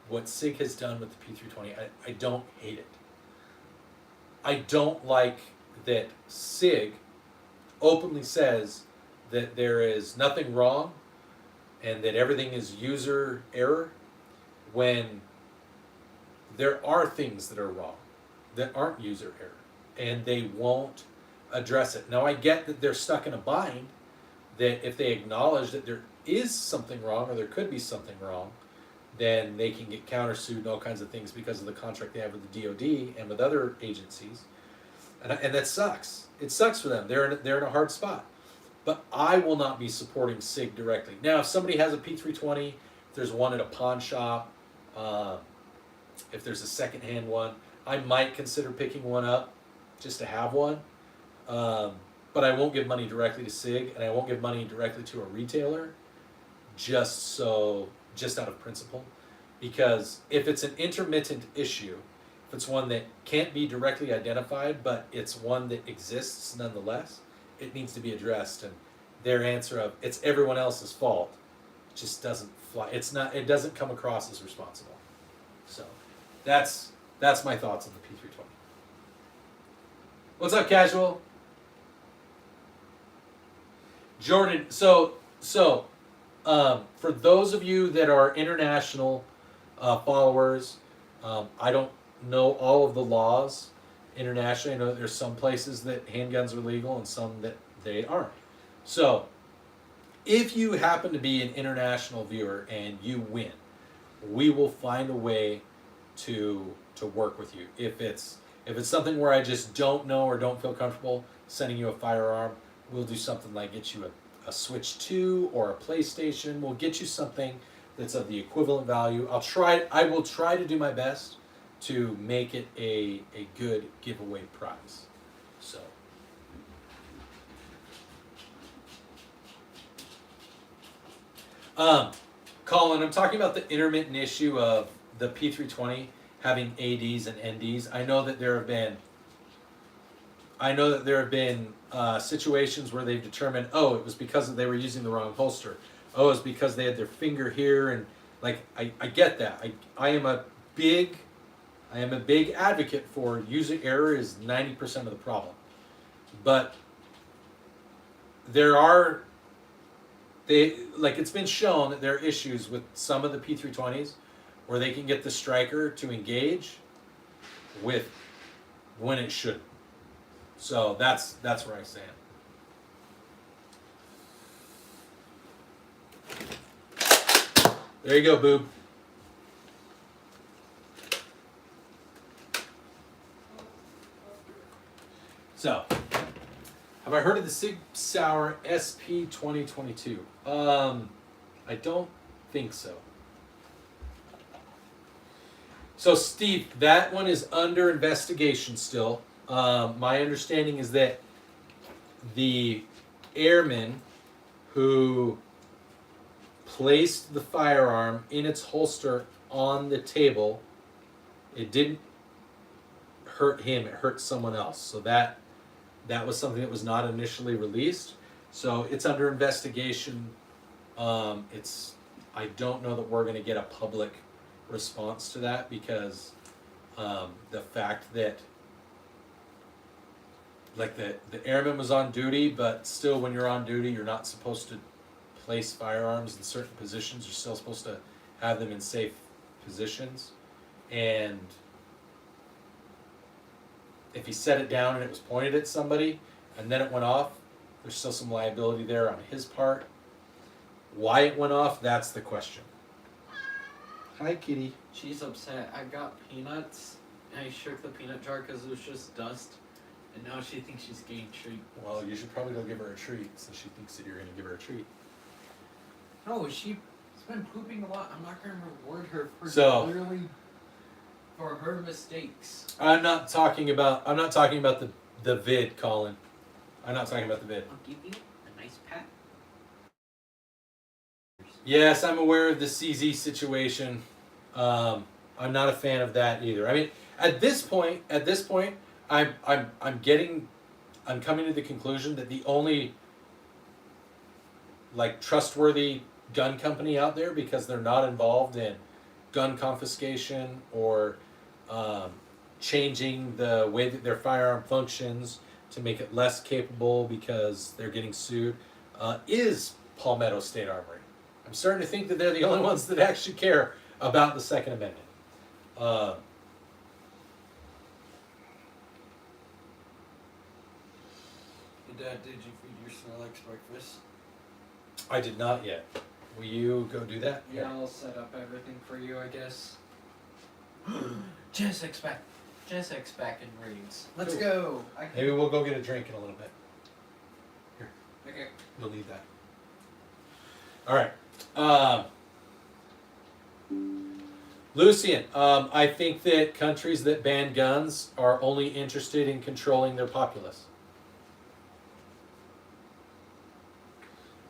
S1: what SIG has done with the P320, I don't hate it. I don't like that SIG openly says that there is nothing wrong and that everything is user error, when there are things that are wrong that aren't user error, and they won't address it. Now, I get that they're stuck in a bind, that if they acknowledge that there is something wrong, or there could be something wrong, then they can get countersued and all kinds of things because of the contract they have with the DoD and with other agencies. And that sucks. It sucks for them. They're in a hard spot. But I will not be supporting SIG directly. Now, if somebody has a P320, if there's one at a pawn shop, if there's a secondhand one, I might consider picking one up just to have one. But I won't give money directly to SIG, and I won't give money directly to a retailer just out of principle. Because if it's an intermittent issue, if it's one that can't be directly identified, but it's one that exists nonetheless, it needs to be addressed. And their answer of it's everyone else's fault just doesn't fly. It doesn't come across as responsible. So that's my thoughts on the P320. What's up, Casual? Jordan, so for those of you that are international followers, I don't know all of the laws internationally. I know that there's some places that handguns are legal and some that they aren't. So if you happen to be an international viewer and you win, we will find a way to work with you. If it's something where I just don't know or don't feel comfortable sending you a firearm, we'll do something like get you a Switch 2 or a PlayStation. We'll get you something that's of the equivalent value. I will try to do my best to make it a good giveaway prize. So Colin, I'm talking about the intermittent issue of the P320 having ADs and NDs. I know that there have been situations where they've determined, oh, it was because they were using the wrong holster. Oh, it's because they had their finger here, and like I get that. I am a big advocate for user error is 90% of the problem. But it's been shown that there are issues with some of the P320s where they can get the striker to engage with when it shouldn't. So that's where I stand. There you go, boob. So, have I heard of the Sig Sauer SP 2022? I don't think so. So, Steve, that one is under investigation still. My understanding is that the airman who placed the firearm in its holster on the table, it didn't hurt him, it hurt someone else. So that was something that was not initially released. So it's under investigation. I don't know that we're going to get a public response to that because the fact that like the airman was on duty, but still when you're on duty, you're not supposed to place firearms in certain positions. You're still supposed to have them in safe positions. And if he set it down and it was pointed at somebody and then it went off, there's still some liability there on his part. Why it went off, that's the question. Hi, kitty.
S2: She's upset. I got peanuts, and I shook the peanut jar because it was just dust, and now she thinks she's getting a treat.
S1: Well, you should probably go give her a treat, so she thinks that you're going to give her a treat.
S2: No, she's been pooping a lot. I'm not going to reward her for literally for her mistakes.
S1: I'm not talking about the vid, Colin. I'm not talking about the vid.
S2: I'll give you a nice pat.
S1: Yes, I'm aware of the CZ situation. I'm not a fan of that either. I mean, at this point, I'm coming to the conclusion that the only like trustworthy gun company out there, because they're not involved in gun confiscation or changing the way that their firearm functions to make it less capable because they're getting sued, is Palmetto State Armory. I'm starting to think that they're the only ones that actually care about the Second Amendment.
S2: Dad, did you feed your Snorlax breakfast?
S1: I did not yet. Will you go do that?
S2: Yeah, I'll set up everything for you, I guess. Jessica's back in raids. Let's go.
S1: Maybe we'll go get a drink in a little bit. Here.
S2: Okay.
S1: You'll need that. All right. Lucian, I think that countries that ban guns are only interested in controlling their populace.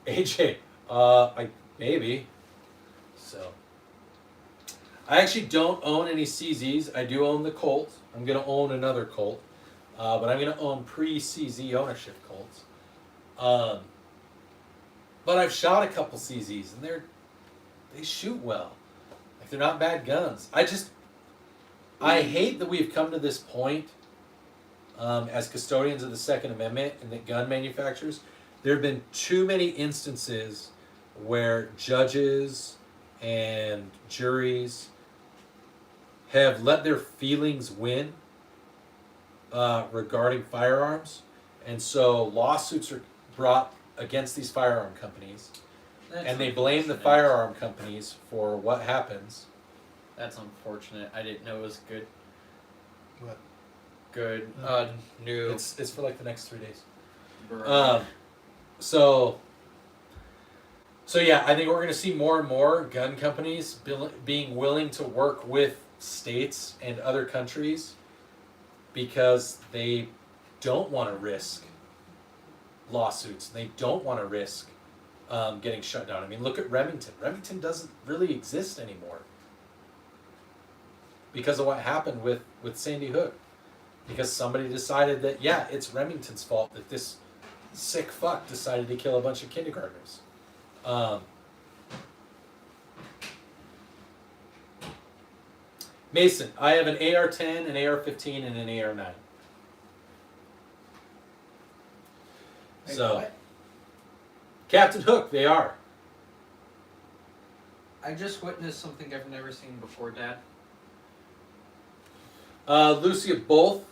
S1: AJ, maybe. So, I actually don't own any CZs. I do own the Colt. I'm going to own another Colt. But I'm going to own pre-CZ ownership Colts. But I've shot a couple CZs, and they shoot well. Like, they're not bad guns. I hate that we've come to this point as custodians of the Second Amendment and that gun manufacturers, there have been too many instances where judges and juries have let their feelings win regarding firearms. And so lawsuits are brought against these firearm companies. And they blame the firearm companies for what happens.
S2: That's unfortunate. I didn't know it was good.
S1: What?
S2: Good. New.
S1: It's for like the next 3 days. So yeah, I think we're going to see more and more gun companies being willing to work with states and other countries because they don't want to risk lawsuits. They don't want to risk getting shut down. I mean, look at Remington. Remington doesn't really exist anymore because of what happened with Sandy Hook. Because somebody decided that, yeah, it's Remington's fault that this sick fuck decided to kill a bunch of kindergartners. Mason, I have an AR-10, an AR-15, and an AR-9. So,
S2: what?
S1: Captain Hook, they are.
S2: I just witnessed something I've never seen before, Dad.
S1: Lucia, both.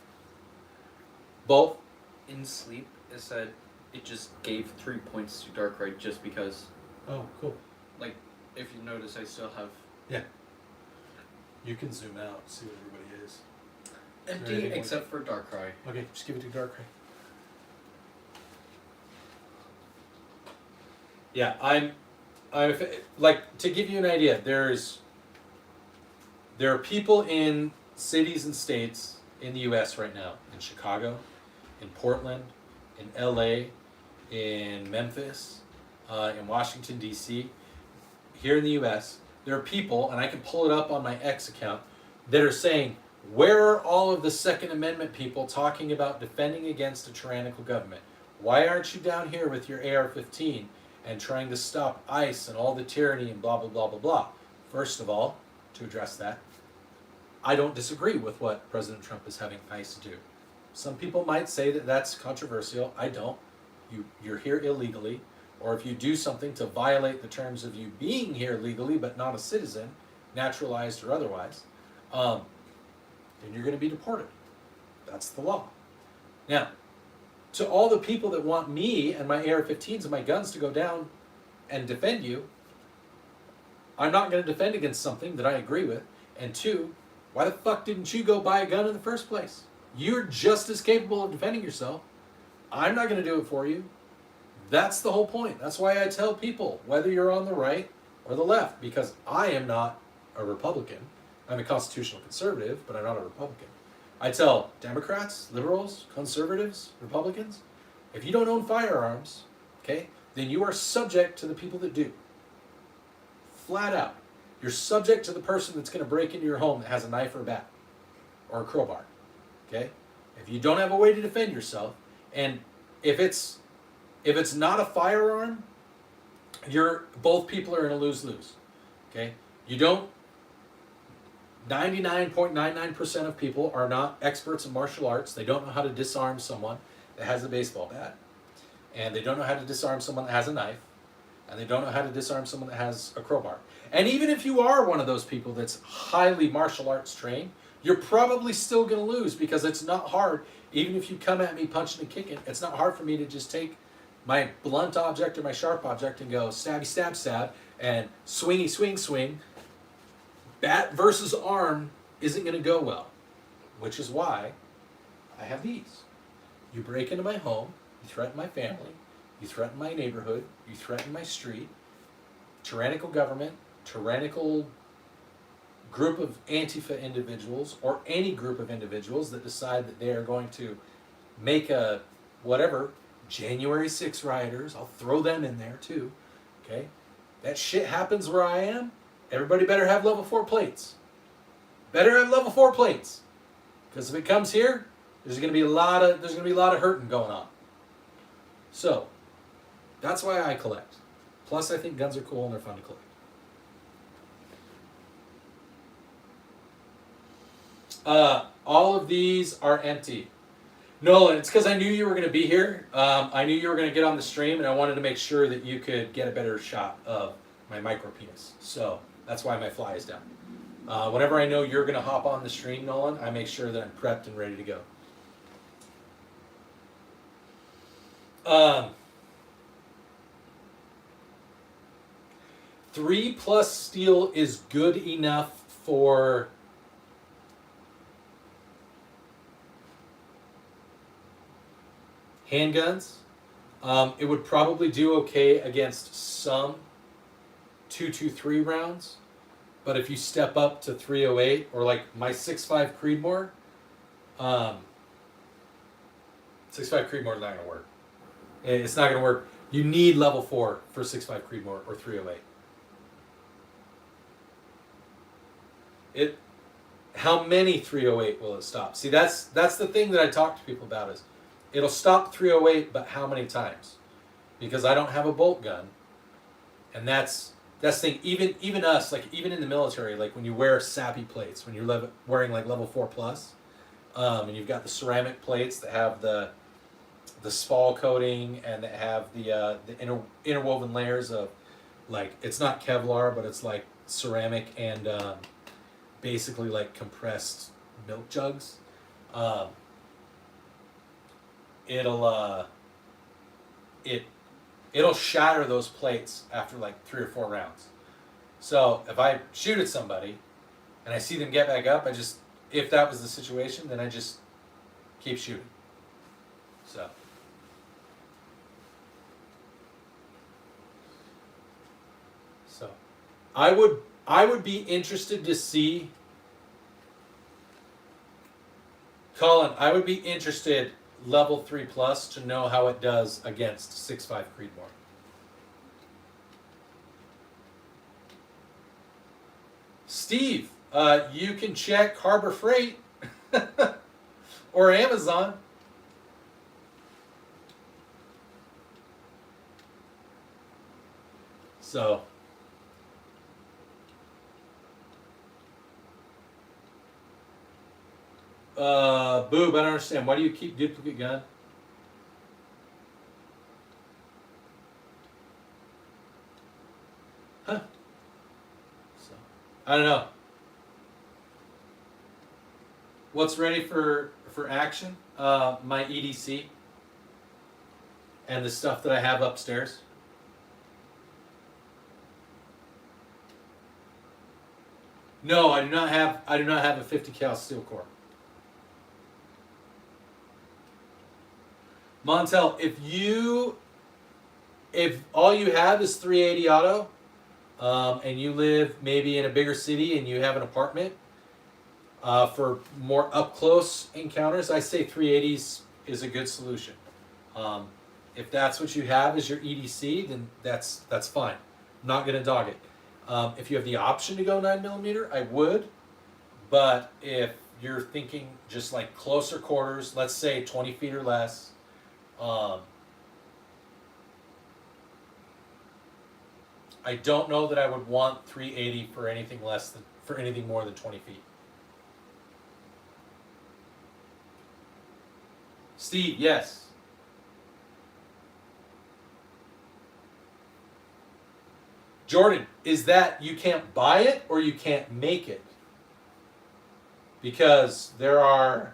S2: In sleep, it said it just gave 3 points to Darkrai just because.
S1: Oh, cool.
S2: Like, if you notice, I still have...
S1: Yeah. You can zoom out, see what everybody is.
S2: Empty, except for Darkrai.
S1: Okay, just give it to Darkrai. Yeah, I'm like, to give you an idea, there are people in cities and states in the U.S. right now, in Chicago, in Portland, in LA, in Memphis, in Washington, D.C., here in the U.S., there are people, and I can pull it up on my X account, that are saying, where are all of the Second Amendment people talking about defending against a tyrannical government? Why aren't you down here with your AR-15 and trying to stop ICE and all the tyranny and blah, blah, blah, blah, blah? First of all, to address that, I don't disagree with what President Trump is having ICE do. Some people might say that that's controversial. I don't. You're here illegally, or if you do something to violate the terms of you being here legally but not a citizen, naturalized or otherwise, then you're going to be deported. That's the law. Now, to all the people that want me and my AR-15s and my guns to go down and defend you, I'm not going to defend against something that I agree with. And two, why the fuck didn't you go buy a gun in the first place? You're just as capable of defending yourself. I'm not going to do it for you. That's the whole point. That's why I tell people, whether you're on the right or the left, because I am not a Republican. I'm a constitutional conservative, but I'm not a Republican. I tell Democrats, liberals, conservatives, Republicans, if you don't own firearms, okay, then you are subject to the people that do. Flat out. You're subject to the person that's going to break into your home that has a knife or a bat or a crowbar. Okay? If you don't have a way to defend yourself, and if it's not a firearm, both people are in a lose-lose. Okay? 99.99% of people are not experts in martial arts. They don't know how to disarm someone that has a baseball bat. And they don't know how to disarm someone that has a knife. And they don't know how to disarm someone that has a crowbar. And even if you are one of those people that's highly martial arts trained, you're probably still going to lose, because it's not hard. Even if you come at me punching and kicking, it's not hard for me to just take my blunt object or my sharp object and go stabby, stab, stab, and swingy, swing, swing. Bat versus arm isn't going to go well, which is why I have these. You break into my home, you threaten my family, you threaten my neighborhood, you threaten my street, tyrannical government, tyrannical group of Antifa individuals, or any group of individuals that decide that they are going to make a whatever, January 6 rioters, I'll throw them in there too, okay? That shit happens where I am. Everybody better have level 4 plates. Better have level 4 plates. Because if it comes here, there's going to be a lot of hurting going on. So, that's why I collect. Plus, I think guns are cool and they're fun to collect. All of these are empty. Nolan, it's because I knew you were going to be here. I knew you were going to get on the stream, and I wanted to make sure that you could get a better shot of my micro penis. So that's why my fly is down. Whenever I know you're going to hop on the stream, Nolan, I make sure that I'm prepped and ready to go. 3+ steel is good enough for handguns. It would probably do okay against some 223 rounds, but if you step up to 308 or like my 6.5 Creedmoor, 6.5 Creedmoor is not going to work. It's not going to work. You need level 4 for 6.5 Creedmoor or 308. How many 308 will it stop? See, that's the thing that I talk to people about is, it'll stop 308, but how many times? Because I don't have a bolt gun, and that's the thing. Even us, like even in the military, like when you wear sappy plates, when you're wearing like level 4+, and you've got the ceramic plates that have the spall coating and that have the interwoven layers of, like, it's not Kevlar, but it's like ceramic and basically like compressed milk jugs. It'll shatter those plates after like 3 or 4 rounds. So if I shoot at somebody and I see them get back up, if that was the situation, then I just keep shooting. So I would be interested to see, Colin, I would be interested, level 3 plus to know how it does against 6.5 Creedmoor. Steve, you can check Harbor Freight or Amazon. So, Boob, I don't understand. Why do you keep duplicate gun? Huh. So, I don't know. What's ready for action? My EDC and the stuff that I have upstairs. No, I do not have a 50 cal steel core. Montel, if all you have is 380 auto, and you live maybe in a bigger city and you have an apartment, for more up close encounters, I say 380s is a good solution. If that's what you have as your EDC, then that's fine. I'm not gonna dog it. If you have the option to go 9mm, I would. But if you're thinking just like closer quarters, let's say 20 feet or less, I don't know that I would want 380 for anything more than 20 feet. Steve, yes. Jordan, is that you can't buy it or you can't make it? Because there's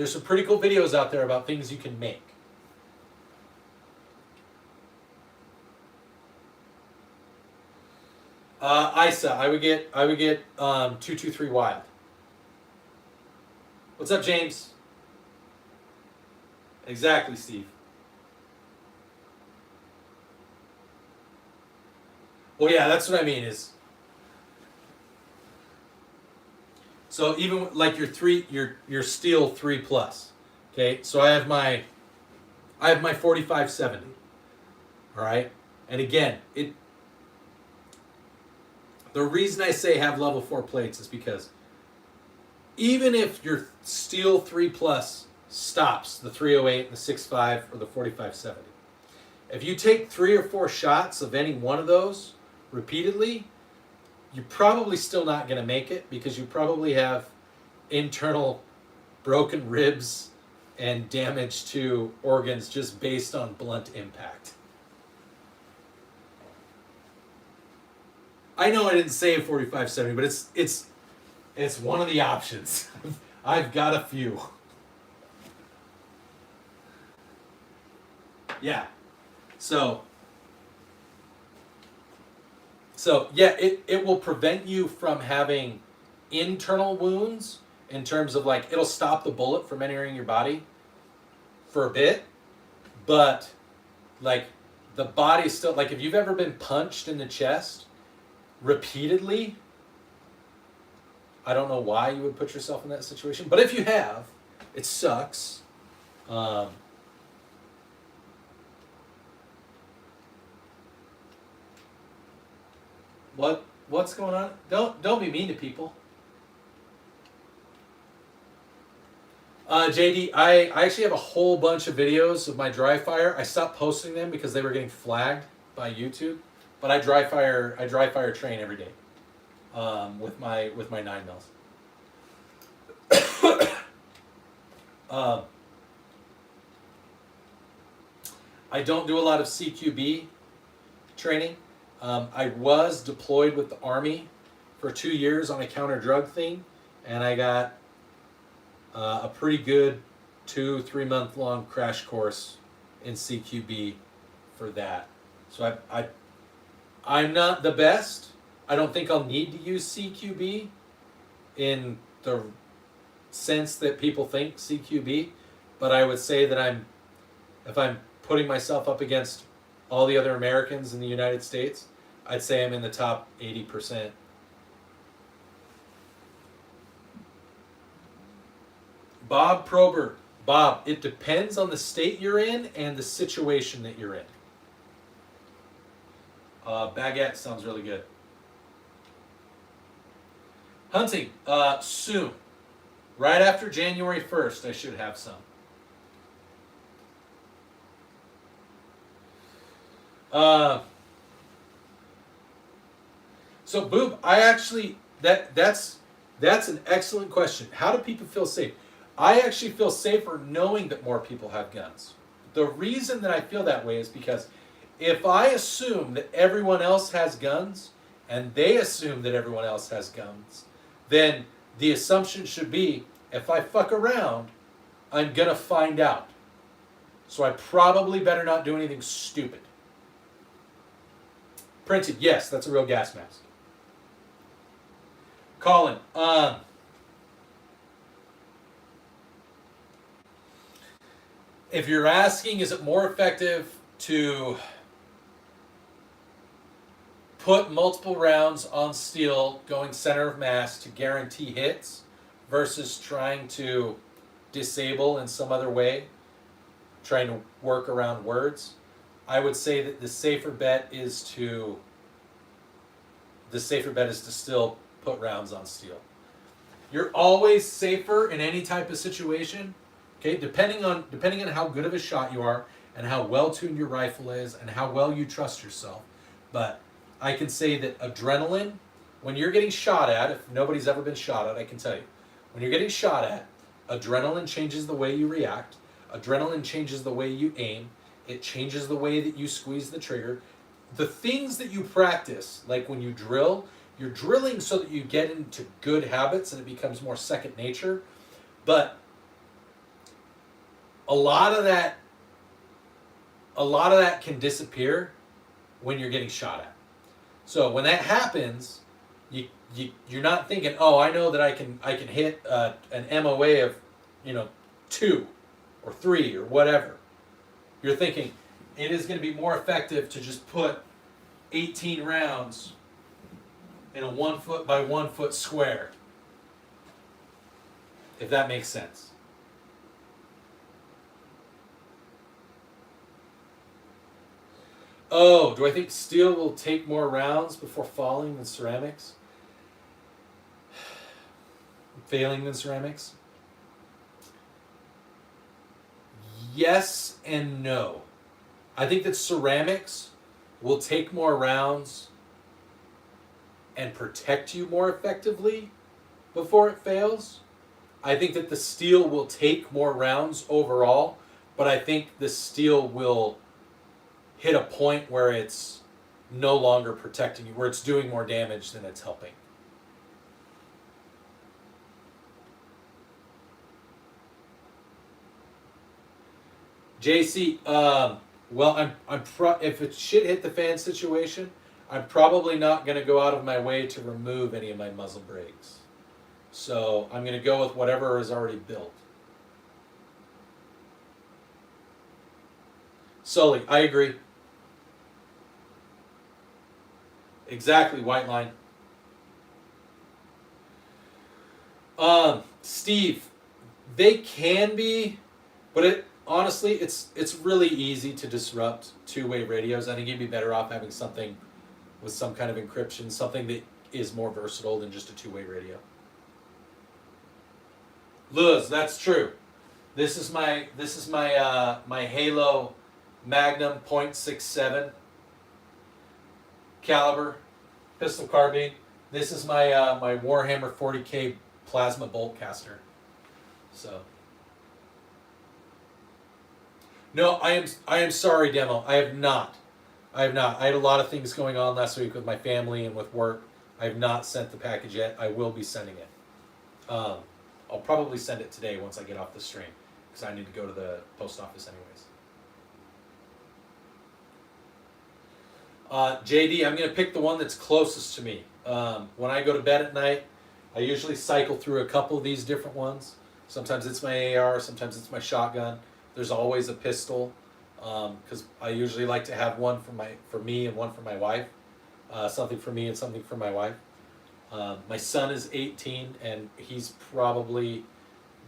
S1: some pretty cool videos out there about things you can make. Isa, I would get 223 Wild. What's up, James? Exactly, Steve. Well, yeah, that's what I mean is. So even like your steel 3 plus. Okay, so I have my 4570. All right, and again, the reason I say have level 4 plates is because even if your steel 3 plus stops the 308, the 6.5, or the 4570, if you take 3 or 4 shots of any one of those repeatedly, you're probably still not going to make it because you probably have internal broken ribs and damage to organs just based on blunt impact. I know I didn't say 4570, but it's one of the options. I've got a few. Yeah. So yeah, it will prevent you from having internal wounds in terms of like it'll stop the bullet from entering your body for a bit, but like the body still, like if you've ever been punched in the chest repeatedly, I don't know why you would put yourself in that situation, but if you have, it sucks. What's going on? Don't be mean to people. JD, I actually have a whole bunch of videos of my dry fire. I stopped posting them because they were getting flagged by YouTube. But I dry fire train every day with my 9mm. I don't do a lot of CQB training. I was deployed with the Army for 2 years on a counter-drug thing, and I got a pretty good 2-3 month long crash course in CQB for that. So I'm not the best. I don't think I'll need to use CQB in the sense that people think CQB, but I would say that if I'm putting myself up against all the other Americans in the United States, I'd say I'm in the top 80%. Bob Probert, Bob, it depends on the state you're in and the situation that you're in. Baguette sounds really good. Hunting, soon. Right after January 1st, I should have some. So Boob, I actually that's an excellent question. How do people feel safe? I actually feel safer knowing that more people have guns. The reason that I feel that way is because if I assume that everyone else has guns and they assume that everyone else has guns, then the assumption should be if I fuck around, I'm gonna find out. So I probably better not do anything stupid. Printed, yes, that's a real gas mask. Colin, if you're asking, is it more effective to put multiple rounds on steel going center of mass to guarantee hits versus trying to disable in some other way, trying to work around words? I would say that the safer bet is to still put rounds on steel. You're always safer in any type of situation, okay, depending on how good of a shot you are and how well tuned your rifle is and how well you trust yourself. But I can say that adrenaline, when you're getting shot at, if nobody's ever been shot at, I can tell you, when you're getting shot at, adrenaline changes the way you react. Adrenaline changes the way you aim. It changes the way that you squeeze the trigger. The things that you practice, like when you drill, you're drilling so that you get into good habits and it becomes more second nature. But a lot of that can disappear when you're getting shot at. So when that happens, you're not thinking, oh, I know that I can hit an MOA of 2 or 3 or whatever. You're thinking it is going to be more effective to just put 18 rounds in a 1 foot by 1 foot square, if that makes sense. Oh, do I think steel will take more rounds before falling than ceramics? Failing than ceramics? Yes and no. I think that ceramics will take more rounds and protect you more effectively before it fails. I think that the steel will take more rounds overall, but I think the steel will hit a point where it's no longer protecting you, where it's doing more damage than it's helping. JC, well, if it's shit hit the fan situation, I'm probably not going to go out of my way to remove any of my muzzle brakes. So I'm going to go with whatever is already built. Sully, I agree. Exactly, white line. Steve, they can be, but honestly, it's really easy to disrupt two-way radios. I think you'd be better off having something with some kind of encryption, something that is more versatile than just a two-way radio. Luz, that's true. This is my my Halo Magnum .67 caliber pistol carbine. This is my my Warhammer 40K plasma bolt caster. So. No, I am sorry, Demo. I have not. I had a lot of things going on last week with my family and with work. I have not sent the package yet. I will be sending it. I'll probably send it today once I get off the stream because I need to go to the post office anyways. JD, I'm going to pick the one that's closest to me. When I go to bed at night, I usually cycle through a couple of these different ones. Sometimes it's my AR, sometimes it's my shotgun. There's always a pistol because I usually like to have one for me and one for my wife. Something for me and something for my wife. My son is 18 and he's probably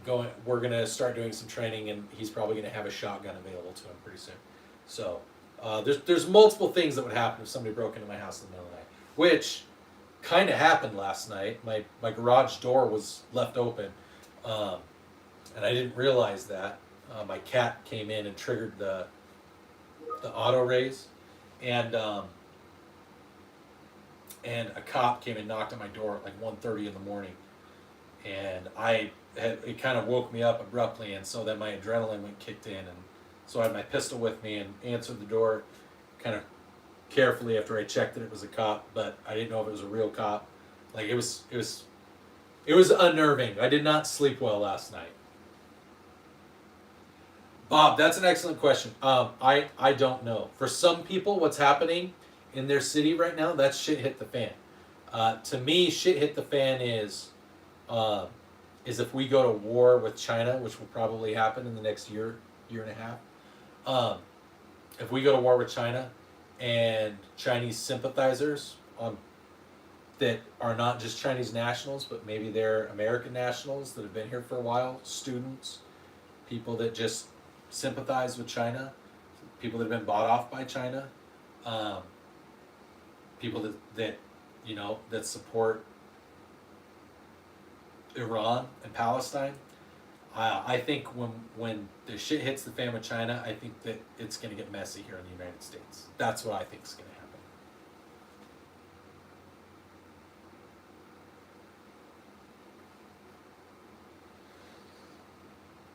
S1: we're gonna start doing some training, and he's probably gonna have a shotgun available to him pretty soon. So there's multiple things that would happen if somebody broke into my house in the middle of the night, which kind of happened last night. My garage door was left open, and I didn't realize that. My cat came in and triggered the auto raise, and a cop came and knocked on my door at like 1:30 in the morning, and it kind of woke me up abruptly, and so then my adrenaline went kicked in, and so I had my pistol with me and answered the door kind of carefully after I checked that it was a cop, but I didn't know if it was a real cop. Like it was unnerving. I did not sleep well last night. Bob, that's an excellent question. I don't know. For some people, what's happening in their city right now, that's shit hit the fan. To me, shit hit the fan is if we go to war with China, which will probably happen in the next year and a half. If we go to war with China, and Chinese sympathizers that are not just Chinese nationals, but maybe they're American nationals that have been here for a while, students, people that just sympathize with China, people that have been bought off by China, people that support Iran and Palestine. I think when the shit hits the fan with China, I think that it's going to get messy here in the United States. That's what I think is going to happen.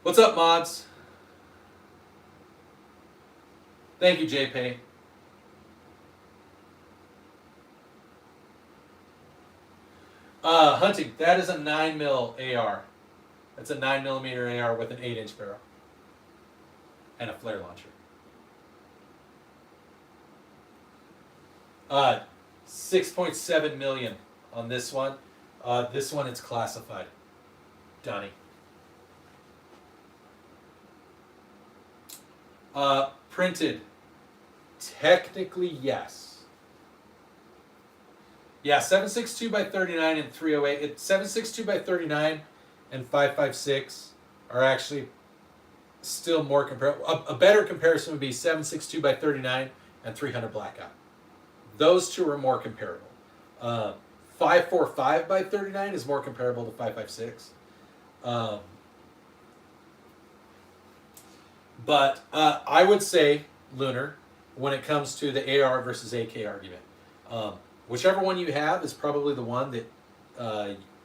S1: What's up, mods? Thank you, JP. Hunting, that is a 9mm AR. That's a 9mm AR with an 8-inch barrel and a flare launcher. 6.7 million on this one. This one it's classified. Donnie. Printed. Technically, yes. Yeah, 7.62 by 39 and 308. It's 7.62 by 39 and 5.56 are actually still more comparable. A better comparison would be 7.62 by 39 and 300 blackout. Those two are more comparable. 5.45 by 39 is more comparable to 5.56. But I would say, Lunar, when it comes to the AR versus AK argument, whichever one you have is probably the one that,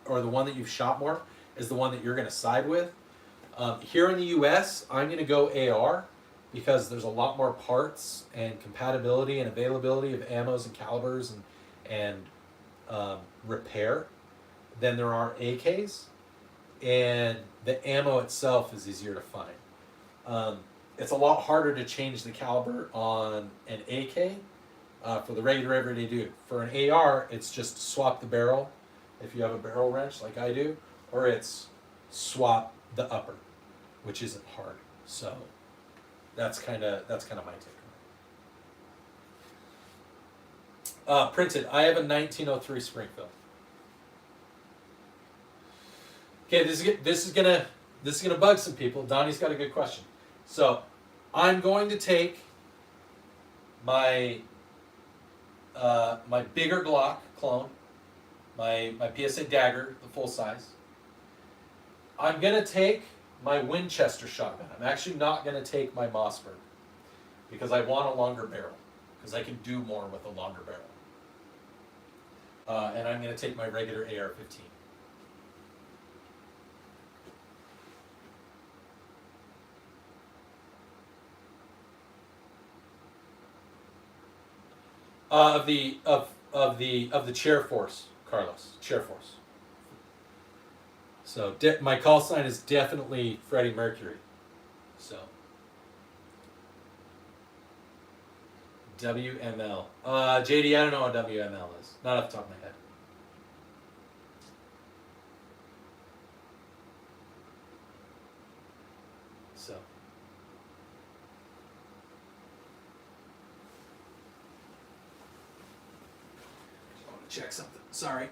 S1: or the one that you've shot more, is the one that you're going to side with. Here in the U.S., I'm going to go AR because there's a lot more parts and compatibility and availability of ammos and calibers and repair than there are AKs, and the ammo itself is easier to find. It's a lot harder to change the caliber on an AK for the regular everyday dude. For an AR, it's just swap the barrel if you have a barrel wrench like I do, or it's swap the upper, which isn't hard. So that's kind of my take on it. Printed. I have a 1903 Springfield. Okay, this is gonna bug some people. Donnie's got a good question. So I'm going to take my my bigger Glock clone, my PSA Dagger, the full size. I'm gonna take my Winchester shotgun. I'm actually not gonna take my Mossberg because I want a longer barrel because I can do more with a longer barrel. And I'm gonna take my regular AR-15. Of the chair force, Carlos. Chair force. So my call sign is definitely Freddie Mercury. So WML. JD, I don't know what WML is. Not off the top of my head. So. I want to check something. Sorry.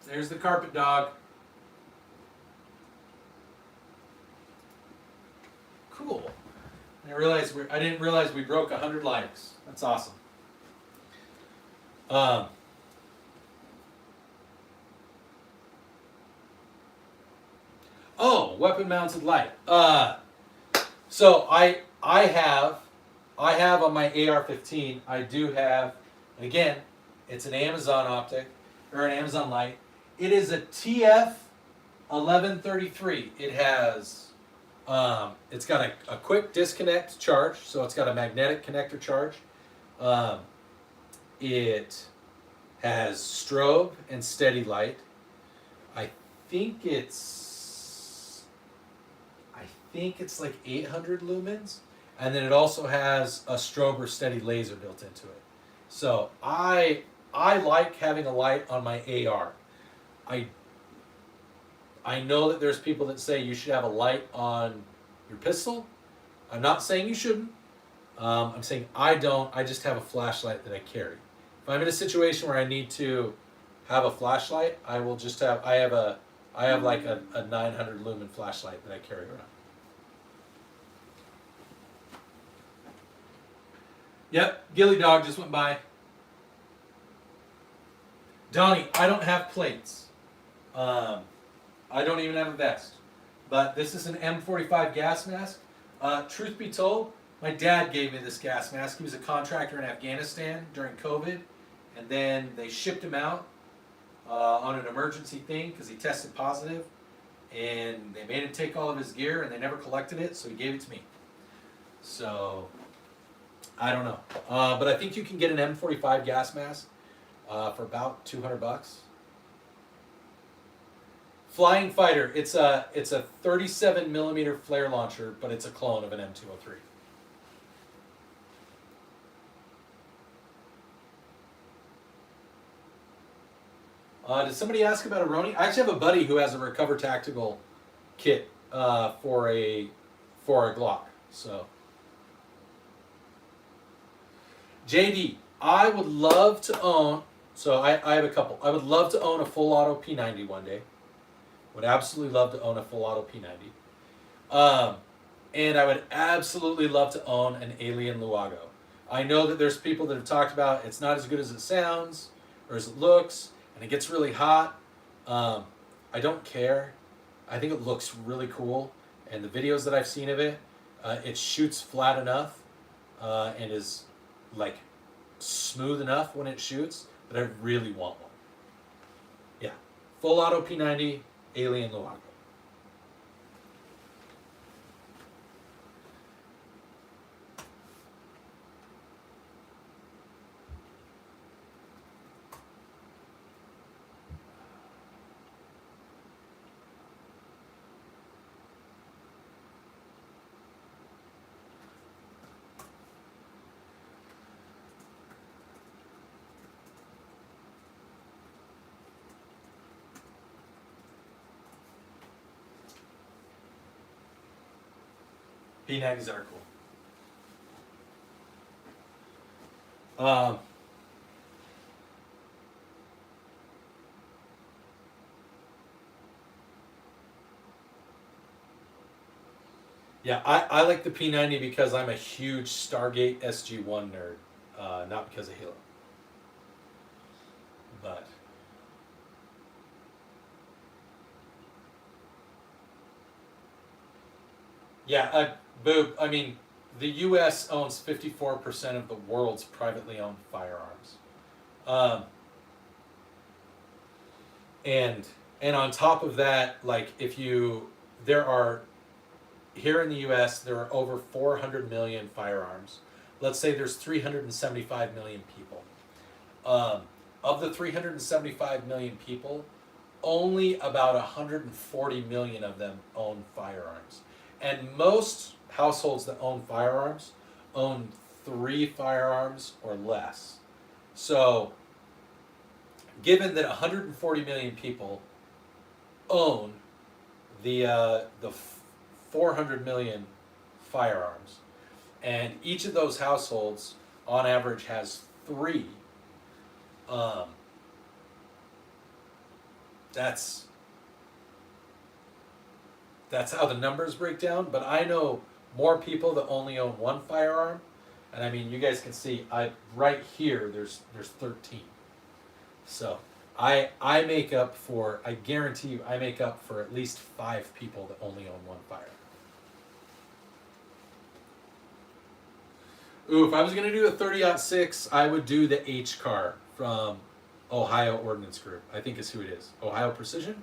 S1: There's the carpet dog. Cool. I didn't realize we broke 100 likes. That's awesome. Oh, weapon mounted light. So I have on my AR-15. I do have, and again, it's an Amazon optic or an Amazon light. It is a TF 1133. It has, it's got a quick disconnect charge, so it's got a magnetic connector charge. It has strobe and steady light. I think it's like 800 lumens, and then it also has a strobe or steady laser built into it. So I like having a light on my AR. I know that there's people that say you should have a light on your pistol. I'm not saying you shouldn't. I'm saying I don't. I just have a flashlight that I carry. If I'm in a situation where I need to have a flashlight, I will just have. I have like a 900 lumen flashlight that I carry around. Yep, Gilly Dog just went by. Donnie, I don't have plates. I don't even have a vest. But this is an M45 gas mask. Truth be told, my dad gave me this gas mask. He was a contractor in Afghanistan during COVID. And then they shipped him out on an emergency thing because he tested positive. And they made him take all of his gear and they never collected it, so he gave it to me. So, I don't know. But I think you can get an M45 gas mask for about $200. Flying Fighter, it's a 37 millimeter flare launcher, but it's a clone of an M203. Did somebody ask about a Roni? I actually have a buddy who has a Recover Tactical kit for a Glock. So, JD, I would love to own. So I have a couple. I would love to own a full auto P90 one day. Would absolutely love to own a full auto P90. And I would absolutely love to own an Alien Luago. I know that there's people that have talked about it's not as good as it sounds or as it looks, and it gets really hot. I don't care. I think it looks really cool. And the videos that I've seen of it, it shoots flat enough and is like smooth enough when it shoots that I really want one. Yeah. Full auto P90, Alien Luago. P90s are cool. Yeah, I like the P90 because I'm a huge Stargate SG-1 nerd, not because of Halo. But yeah, Boob, I mean, the U.S. owns 54% of the world's privately owned firearms. And on top of that, like here in the U.S., there are over 400 million firearms. Let's say there's 375 million people. Of the 375 million people, only about 140 million of them own firearms. And most households that own firearms own 3 firearms or less. So, given that 140 million people own the 400 million firearms, and each of those households, on average, has 3. that's how the numbers break down. But I know more people that only own one firearm, and I mean, you guys can see right here. There's 13. So I make up for. I guarantee you, I make up for at least 5 people that only own one firearm. Ooh, if I was gonna do a 30-06, I would do the H car from Ohio Ordnance Group. I think is who it is. Ohio Precision,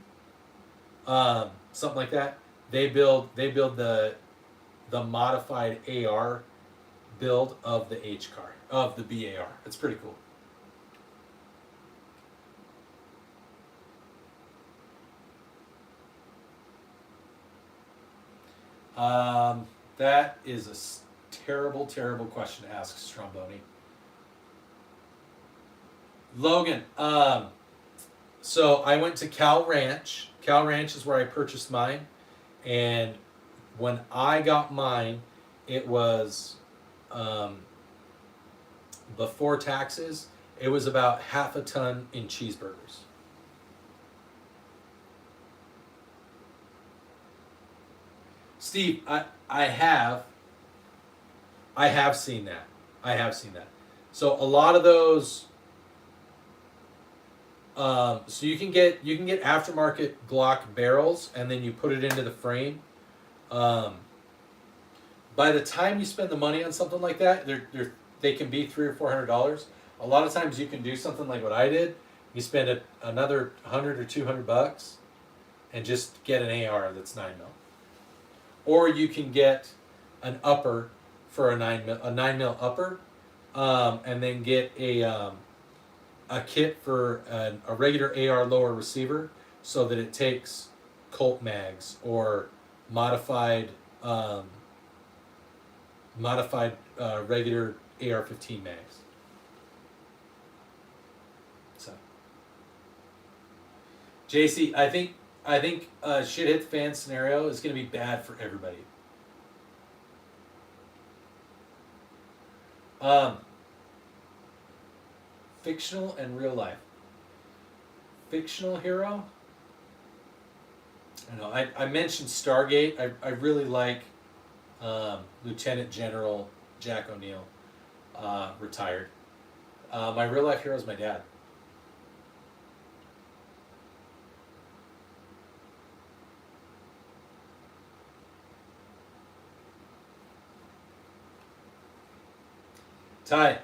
S1: something like that. They build the modified AR build of the H car of the BAR. It's pretty cool. That is a terrible, terrible question to ask, Stromboni. Logan, so I went to Cal Ranch. Cal Ranch is where I purchased mine. And when I got mine, it was, before taxes, it was about half a ton in cheeseburgers. Steve, I have seen that. I have seen that. So a lot of those, so you can get aftermarket Glock barrels, and then you put it into the frame. By the time you spend the money on something like that, they can be $300 or $400. A lot of times you can do something like what I did. You spend another $100 or $200 and just get an AR that's 9mm. Or you can get an upper for a 9mm upper, and then get a kit for a regular AR lower receiver, so that it takes Colt mags or modified regular AR-15 mags. So, JC, I think shit hit the fan scenario is going to be bad for everybody. Fictional and real life. Fictional hero. I know. I mentioned Stargate. I really like Lieutenant General Jack O'Neill, retired. My real life hero is my dad. Ty,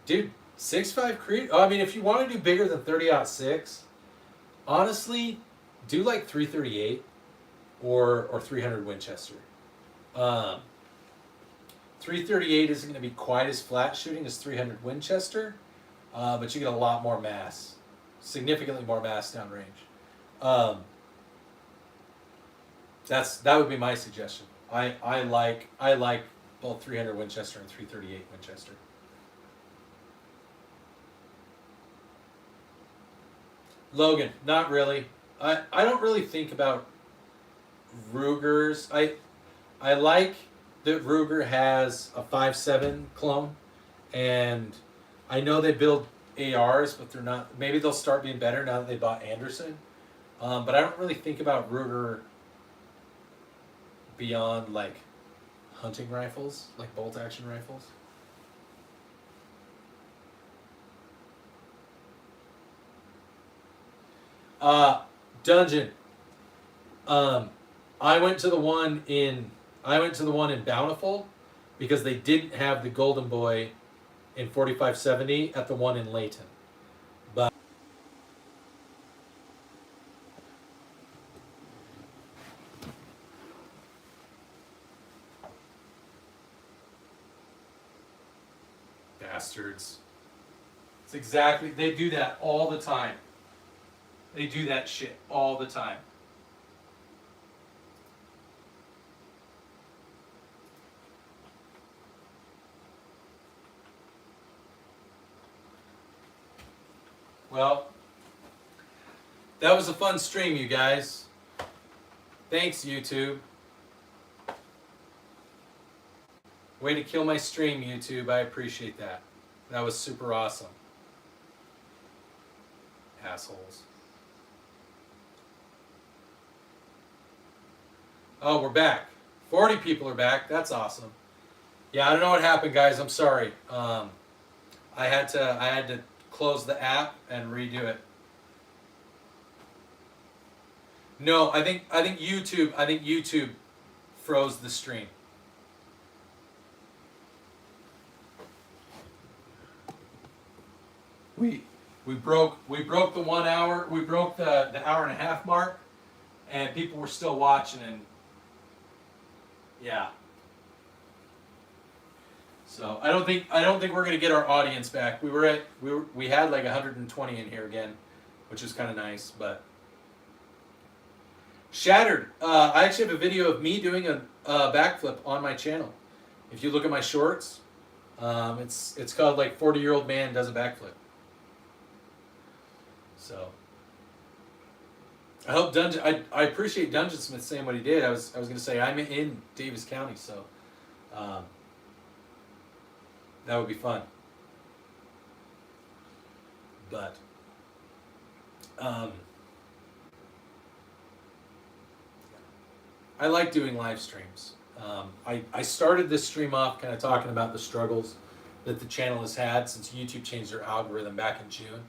S1: dude, 6.5 Creed. Oh, I mean, if you want to do bigger than 30-06, honestly, do like 338 or 300 Winchester. 338 isn't going to be quite as flat shooting as 300 Winchester, but you get a lot more mass, significantly more mass downrange. That would be my suggestion. I like both 300 Winchester and 338 Winchester. Logan, not really. I don't really think about Rugers. I like that Ruger has a 5.7 clone, and I know they build ARs, but they're not. Maybe they'll start being better now that they bought Anderson. But I don't really think about Ruger beyond like hunting rifles, like bolt action rifles. Dungeon. I went to the one in Bountiful because they didn't have the Golden Boy in 4570 at the one in Layton. But bastards. It's exactly, they do that all the time. They do that shit all the time. Well, that was a fun stream, you guys. Thanks, YouTube. Way to kill my stream, YouTube. I appreciate that. That was super awesome. Assholes. Oh, we're back. 40 people are back. That's awesome. Yeah, I don't know what happened, guys. I'm sorry. I had to close the app and redo it. No, I think YouTube froze the stream. We broke the 1 hour. We broke the hour and a half mark, and people were still watching. And yeah. So I don't think we're gonna get our audience back. We had like 120 in here again, which is kind of nice. But Shattered. I actually have a video of me doing a backflip on my channel. If you look at my shorts, it's called like 40-year-old man does a backflip. So I hope I appreciate Dungeon Smith saying what he did. I was gonna say I'm in Davis County, so that would be fun. But I like doing live streams. I started this stream off kind of talking about the struggles that the channel has had since YouTube changed their algorithm back in June.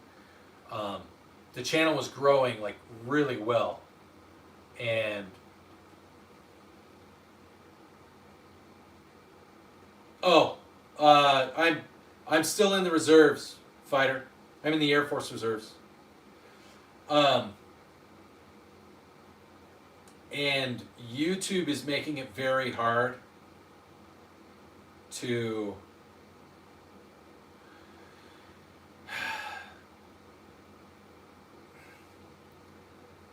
S1: The channel was growing like really well, and I'm still in the reserves, fighter. I'm in the Air Force Reserves. And YouTube is making it very hard to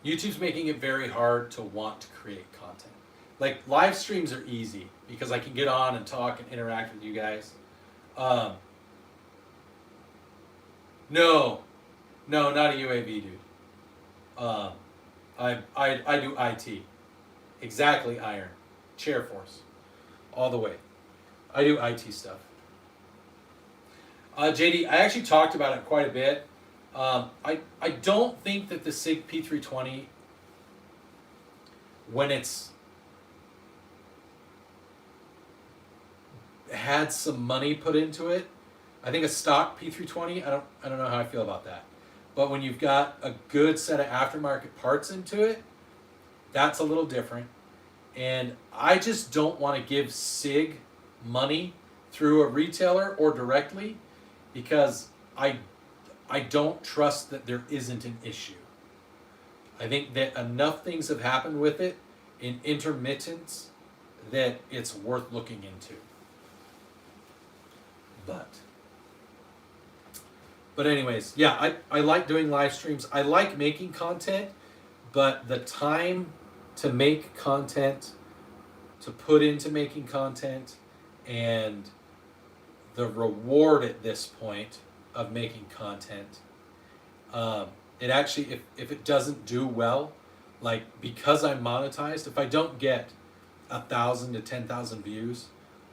S1: YouTube's making it very hard to want to create content. Like, live streams are easy because I can get on and talk and interact with you guys. No, not a UAV, dude. I do IT. Exactly, Iron. Chair Force. All the way. I do IT stuff. JD, I actually talked about it quite a bit. I don't think that the SIG P320, when it's had some money put into it, I think a stock P320, I don't know how I feel about that. But when you've got a good set of aftermarket parts into it, that's a little different. And I just don't want to give SIG money through a retailer or directly because I don't trust that there isn't an issue. I think that enough things have happened with it in intermittence that it's worth looking into. But anyways, yeah, I like doing live streams. I like making content, but the time to make content, to put into making content, and the reward at this point of making content, it actually, if it doesn't do well, like because I'm monetized, if I don't get 1,000 to 10,000 views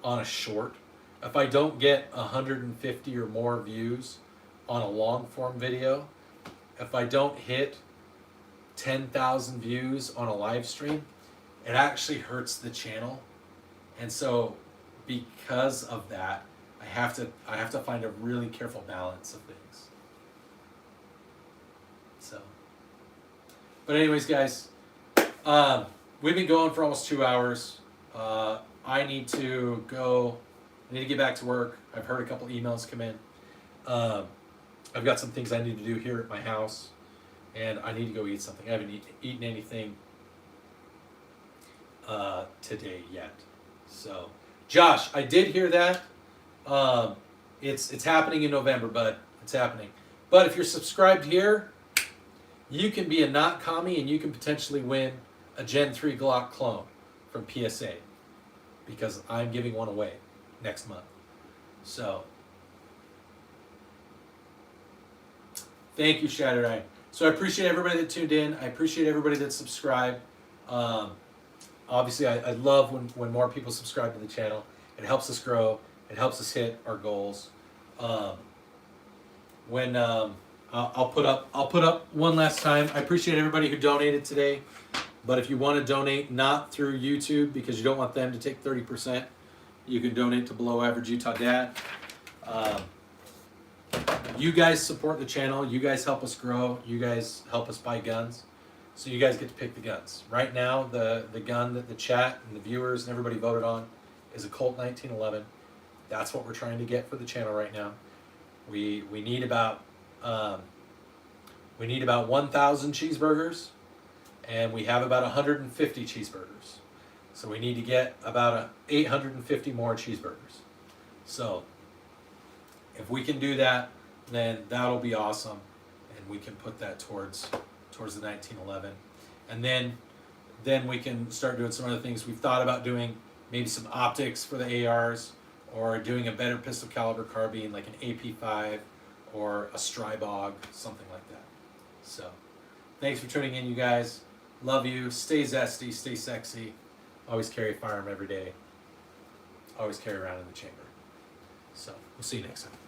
S1: on a short, if I don't get 150 or more views on a long form video, if I don't hit 10,000 views on a live stream, it actually hurts the channel. And so because of that, I have to find a really careful balance of things. So, but anyways, guys, we've been going for almost 2 hours. I need to go. I need to get back to work. I've heard a couple emails come in. I've got some things I need to do here at my house, and I need to go eat something. I haven't eaten anything today yet. So, Josh, I did hear that. It's happening in November, bud. It's happening. But if you're subscribed here, you can be a not commie and you can potentially win a Gen 3 Glock clone from PSA because I'm giving one away next month. So, thank you, Shattered Eye. So I appreciate everybody that tuned in. I appreciate everybody that subscribed. Obviously, I love when more people subscribe to the channel. It helps us grow. It helps us hit our goals. I'll put up one last time. I appreciate everybody who donated today. But if you want to donate not through YouTube because you don't want them to take 30%, you can donate to Below Average Utah Dad. You guys support the channel. You guys help us grow. You guys help us buy guns. So you guys get to pick the guns. Right now, the gun that the chat and the viewers and everybody voted on is a Colt 1911. That's what we're trying to get for the channel right now. We need about 1,000 cheeseburgers, and we have about 150 cheeseburgers. So we need to get about 850 more cheeseburgers. So if we can do that, then that'll be awesome, and we can put that towards the 1911, and then we can start doing some other things. We've thought about doing maybe some optics for the ARs, or doing a better pistol caliber carbine like an AP5 or a Strybog, something like that. So thanks for tuning in, you guys. Love you. Stay zesty, stay sexy. Always carry a firearm every day. Always carry around in the chamber. So we'll see you next time.